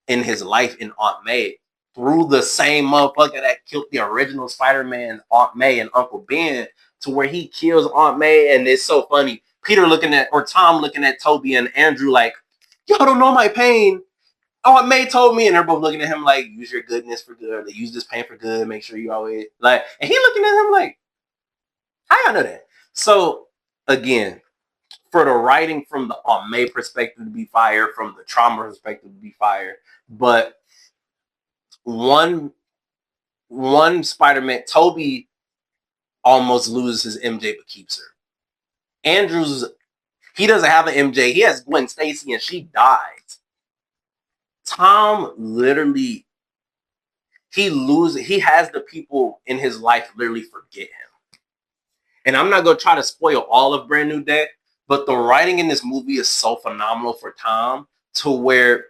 Speaker 1: in his life in Aunt May through the same motherfucker that killed the original Spider-Man, Aunt May and Uncle Ben, to where he kills Aunt May. And it's so funny. Tom looking at Toby and Andrew like, y'all don't know my pain. Aunt May told me, and they're both looking at him like, use your goodness for good. They use this pain for good. Make sure you always like, and he looking at him like, how y'all know that? So again, for the writing from the Aunt May perspective to be fire, from the trauma perspective to be fire, but one Spider-Man, Toby almost loses his MJ but keeps her. Andrew's, he doesn't have an MJ. He has Gwen Stacy and she dies. Tom literally, he has the people in his life literally forget him. And I'm not going to try to spoil all of Brand New Day, but the writing in this movie is so phenomenal for Tom to where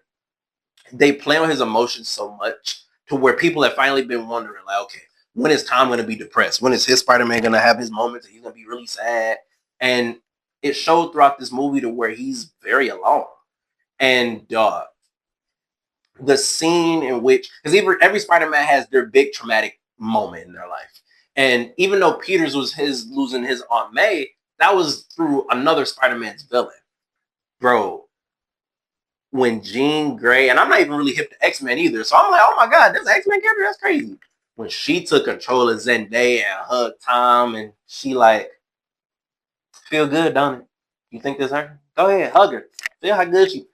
Speaker 1: they play on his emotions so much to where people have finally been wondering, like, okay, when is Tom going to be depressed? When is his Spider-Man going to have his moments and he's going to be really sad? And it showed throughout this movie to where he's very alone. And the scene in which, because every Spider-Man has their big traumatic moment in their life. And even though Peter's was losing his Aunt May, that was through another Spider-Man's villain. Bro, when Jean Grey, and I'm not even really hip to X-Men either, so I'm like, oh my God, this X-Men character, that's crazy. When she took control of Zendaya and hugged Tom, and she like, feel good, don't it? You think this her? Go ahead, hug her. Feel how good she.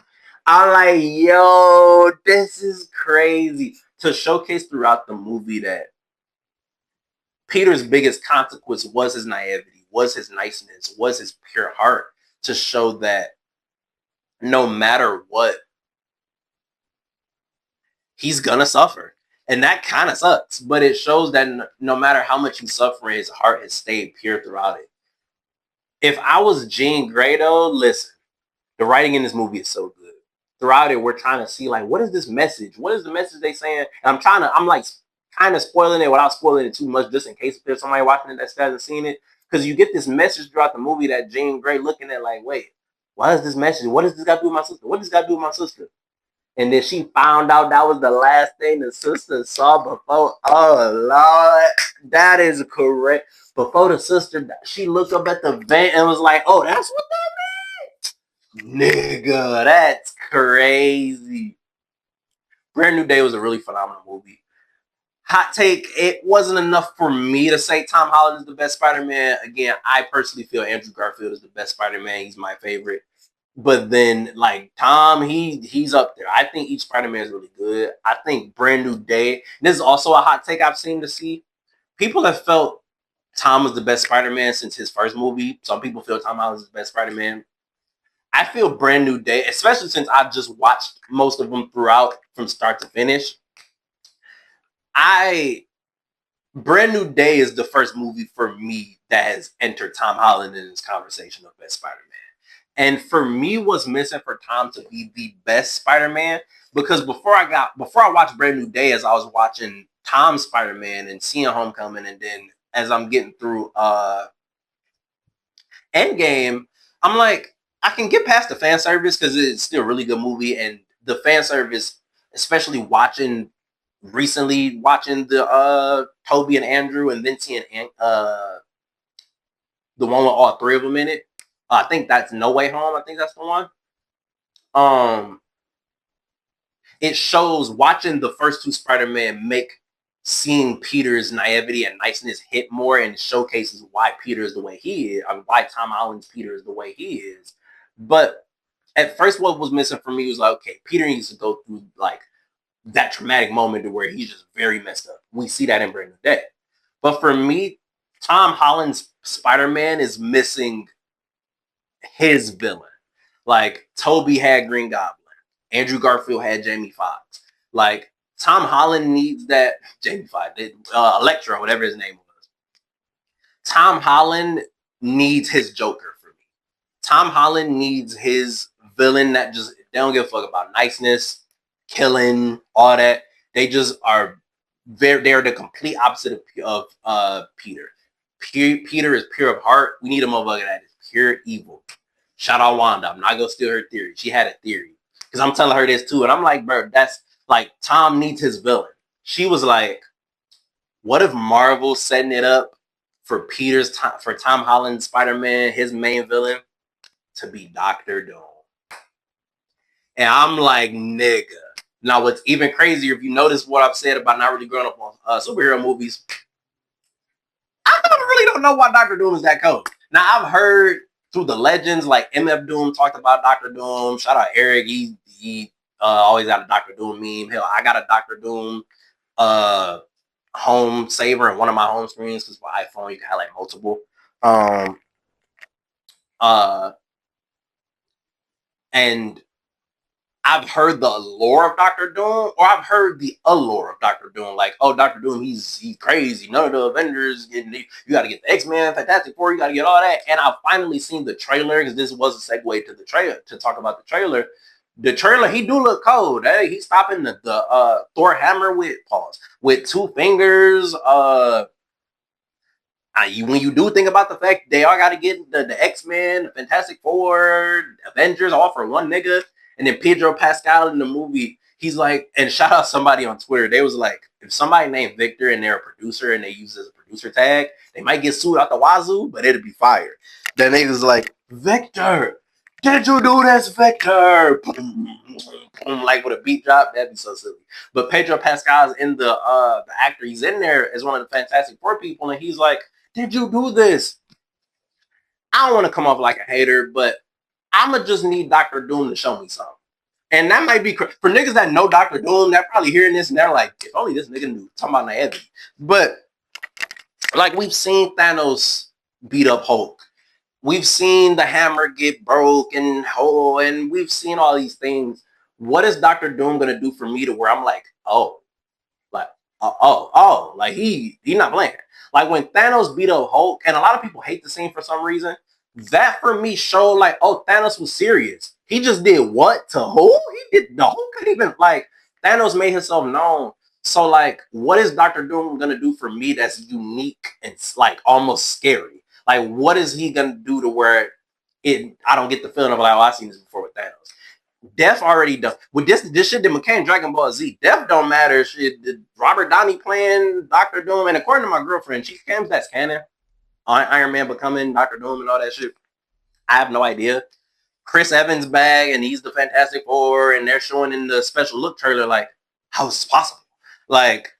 Speaker 1: I'm like, yo, this is crazy. To showcase throughout the movie that Peter's biggest consequence was his naivety, was his niceness, was his pure heart, to show that no matter what, he's gonna suffer. And that kind of sucks, but it shows that no matter how much he's suffering, his heart has stayed pure throughout it. If I was Jean Grey, though, listen, the writing in this movie is so good. Throughout it, we're trying to see, like, what is this message? What is the message they saying? And I'm like kind of spoiling it without spoiling it too much, just in case there's somebody watching it that hasn't seen it. Because you get this message throughout the movie that Jean Grey looking at, like, wait, what is this message? What does this got to do with my sister? What does this got to do with my sister? And then she found out that was the last thing the sister saw before. Oh, Lord, that is correct. Before the sister, she looked up at the vent and was like, oh, that's what that meant? Nigga, that's crazy. Brand New Day was a really phenomenal movie. Hot take, it wasn't enough for me to say Tom Holland is the best Spider-Man. Again, I personally feel Andrew Garfield is the best Spider-Man. He's my favorite. But then, like, Tom, he's up there. I think each Spider-Man is really good. I think Brand New Day, this is also a hot take I've seen to see. People have felt Tom was the best Spider-Man since his first movie. Some people feel Tom Holland is the best Spider-Man. I feel Brand New Day, especially since I've just watched most of them throughout from start to finish. Brand New Day is the first movie for me that has entered Tom Holland in this conversation of best Spider-Man. And for me, what's missing for Tom to be the best Spider-Man, because before I watched Brand New Day, as I was watching Tom's Spider-Man and seeing Homecoming, and then as I'm getting through Endgame, I'm like, I can get past the fan service because it's still a really good movie, and the fan service, especially recently watching the Toby and Andrew, and then seeing the one with all three of them in it. I think that's No Way Home. I think that's the one. Um, it shows watching the first two Spider-Man make seeing Peter's naivety and niceness hit more, and showcases why Peter is the way he is. I mean, why Tom Holland's Peter is the way he is. But at first, what was missing for me was like, okay, Peter needs to go through like that traumatic moment to where he's just very messed up. We see that in Brand New Day. But for me, Tom Holland's Spider-Man is missing his villain. Like Toby had Green Goblin, Andrew Garfield had Jamie Foxx. Like Tom Holland needs that Jamie Foxx, Electro, whatever his name was. Tom Holland needs his Joker for me. Tom Holland needs his villain that just they don't give a fuck about niceness, killing, all that. They just are they're the complete opposite of Peter. Peter is pure of heart. We need a motherfucker that is pure evil. Shout out Wanda. I'm not gonna steal her theory. She had a theory because I'm telling her this too, and I'm like, bro, that's like Tom needs his villain. She was like, what if Marvel setting it up for Tom Holland's Spider-Man, his main villain, to be Doctor Doom? And I'm like, nigga. Now, what's even crazier, if you notice what I've said about not really growing up on superhero movies, I really don't know why Doctor Doom is that cold. Now, I've heard through the legends, like MF Doom talked about Doctor Doom. Shout out Eric. He always got a Doctor Doom meme. Hell, I got a Doctor Doom home saver in one of my home screens because for iPhone you can have like multiple. And I've heard the lore of Doctor Doom, or I've heard the allure of Doctor Doom. Like, oh, Doctor Doom, he's crazy. None of the Avengers, you got to get the X-Men, Fantastic Four, you got to get all that. And I've finally seen the trailer, because this was a segue to the trailer, to talk about the trailer. The trailer, he do look cold. Hey, he's stopping the Thor hammer with two fingers. When you do think about the fact they all got to get the X-Men, the Fantastic Four, Avengers, all for one nigga. And then Pedro Pascal in the movie, he's like, and shout out somebody on Twitter. They was like, if somebody named Victor and they're a producer and they use as a producer tag, they might get sued out the wazoo, but it'll be fired. Then they was like, Victor, did you do this, Victor? Like with a beat drop, that'd be so silly. But Pedro Pascal's in the actor. He's in there as one of the Fantastic Four people, and he's like, did you do this? I don't want to come off like a hater, but I'ma just need Doctor Doom to show me something. And that might be for niggas that know Doctor Doom, they're probably hearing this and they're like, if only this nigga knew. Talking about naivety. But like we've seen Thanos beat up Hulk. We've seen the hammer get broke and we've seen all these things. What is Doctor Doom gonna do for me to where I'm like, oh, like, like he not playing. Like when Thanos beat up Hulk, and a lot of people hate the scene for some reason. That for me showed like, oh, Thanos was serious. He just did what to who? He did the who could even like Thanos made himself known. So like, what is Doctor Doom gonna do for me that's unique and like almost scary? Like, what is he gonna do to where I don't get the feeling of like, oh, I've seen this before with Thanos. Death already done with this shit that became Dragon Ball Z. Death don't matter. Shit, Robert Downey playing Doctor Doom, and according to my girlfriend, she claims that's canon. Iron Man becoming Doctor Doom and all that shit. I have no idea. Chris Evans back, and he's the Fantastic Four, and they're showing in the special look trailer like, how is this possible? Like,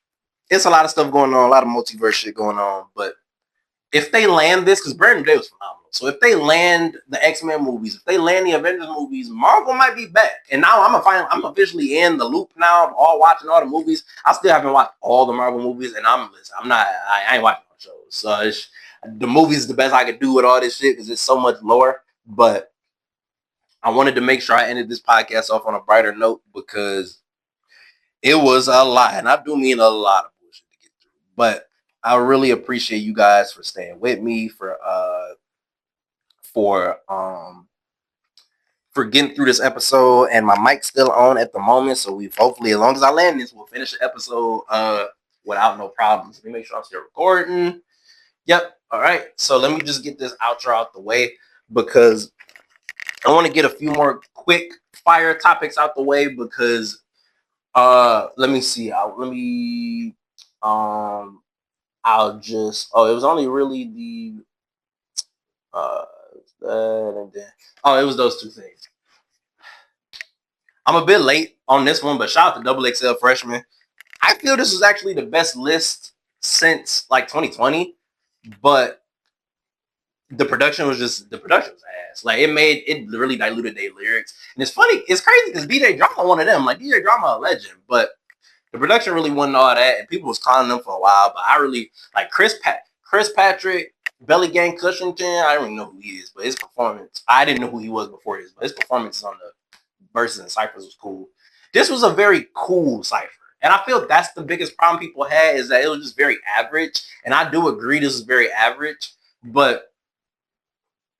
Speaker 1: it's a lot of stuff going on, a lot of multiverse shit going on. But if they land this, because Brand New Day was phenomenal. So if they land the X-Men movies, if they land the Avengers movies, Marvel might be back. And now I'm officially in the loop now, all watching all the movies. I still haven't watched all the Marvel movies, and I ain't watching no shows. So the movie is the best I could do with all this shit because it's so much lore. But I wanted to make sure I ended this podcast off on a brighter note because it was a lot, and I do mean a lot of bullshit to get through. But I really appreciate you guys for staying with me, for for getting through this episode. And my mic's still on at the moment, so we've hopefully, as long as I land this, we'll finish the episode without no problems. Let me make sure I'm still recording. Yep. All right. So let me just get this outro out the way because I want to get a few more quick fire topics out the way because let me see. I'll just it was only really the and then it was those two things. I'm a bit late on this one, but shout out to Double XL Freshman. I feel this was actually the best list since like 2020, but the production was ass. Like it really diluted their lyrics. And it's funny, it's crazy because DJ Drama one of them. Like DJ Drama a legend, but the production really wasn't all that, and people was calling them for a while. But I really like Chris Patrick, Belly Gang Cushington. I don't even know who he is, but his performance, I didn't know who he was before this, but his performances on the verses and ciphers was cool. This was a very cool cipher. And I feel that's the biggest problem people had is that it was just very average. And I do agree this is very average, but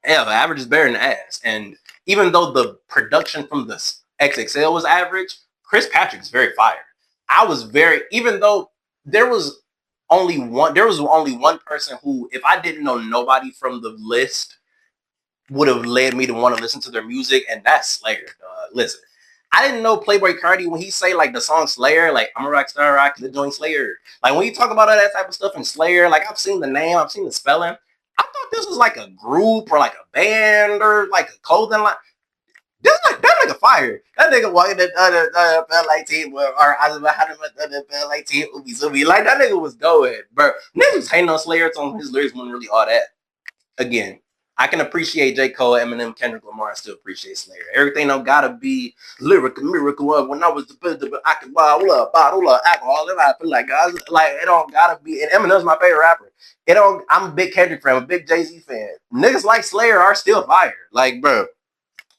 Speaker 1: the average is better than ass. And even though the production from the XXL was average, Chris Patrick's very fire. Even though there was only one person who, if I didn't know nobody from the list, would have led me to want to listen to their music, and that's Slayer. Listen, I didn't know Playboi Carti when he say like the song Slayer, like I'm a rock star, rock the joint Slayer. Like when you talk about all that type of stuff in Slayer, like I've seen the name, I've seen the spelling. I thought this was like a group or like a band or like a clothing line. This like that nigga fire. That nigga walking the felt like team or I was about to felt like team Ubi. Like that nigga was going, bro. Niggas was hating on Slayer on his lyrics wasn't really all that. Again, I can appreciate J. Cole, Eminem, Kendrick Lamar. I still appreciate Slayer. Everything don't gotta be lyrical miracle. When I was the I can bottle up alcohol. I feel like guys, like it don't gotta be. And Eminem's my favorite rapper. It don't. I'm a big Kendrick fan. I'm a big Jay-Z fan. Niggas like Slayer are still fire. Like, bro.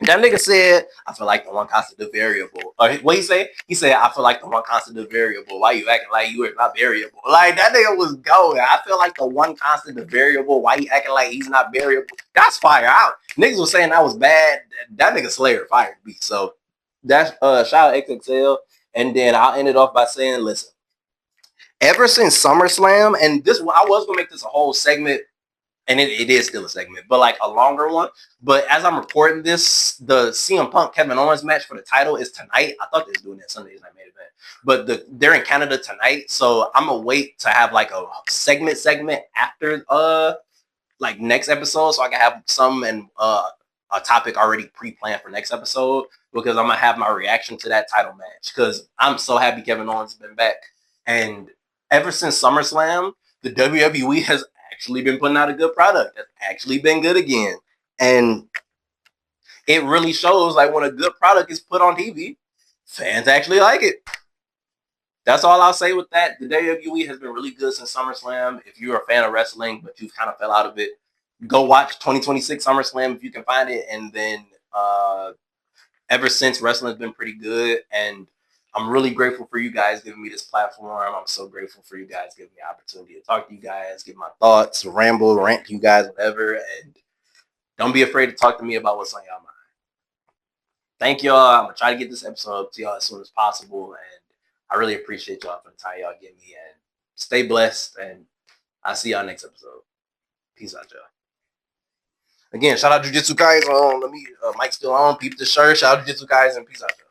Speaker 1: That nigga said, I feel like the one constant variable. What he say? He said, I feel like the one constant variable. Why you acting like you are not variable? Like, that nigga was going. I feel like the one constant variable. Why he acting like he's not variable? That's fire out. Niggas was saying that was bad. That nigga Slayer fired me. So, that's shout out XXL. And then I'll end it off by saying, listen, ever since SummerSlam, and this, I was going to make this a whole segment, and it is still a segment, but like a longer one. But as I'm recording this, the CM Punk Kevin Owens match for the title is tonight. I thought they was doing that Sunday's night main event, but they're in Canada tonight, so I'm gonna wait to have like a segment after like next episode, so I can have some and a topic already pre-planned for next episode because I'm gonna have my reaction to that title match because I'm so happy Kevin Owens has been back, and ever since SummerSlam, the WWE has actually been putting out a good product. That's actually been good again. And it really shows like when a good product is put on TV, fans actually like it. That's all I'll say with that. The WWE has been really good since SummerSlam. If you're a fan of wrestling, but you've kind of fell out of it, go watch 2026 SummerSlam if you can find it. And then ever since, wrestling has been pretty good. And I'm really grateful for you guys giving me this platform. I'm so grateful for you guys giving me the opportunity to talk to you guys, give my thoughts, ramble, rant to you guys, whatever. And don't be afraid to talk to me about what's on your mind. Thank y'all. I'm going to try to get this episode up to y'all as soon as possible. And I really appreciate y'all for the time y'all give me. And stay blessed. And I'll see y'all next episode. Peace out, y'all. Again, shout out Jiu-Jitsu guys. Let me, Mike's still on. Peep the shirt. Shout out Jiu-Jitsu guys and peace out, y'all.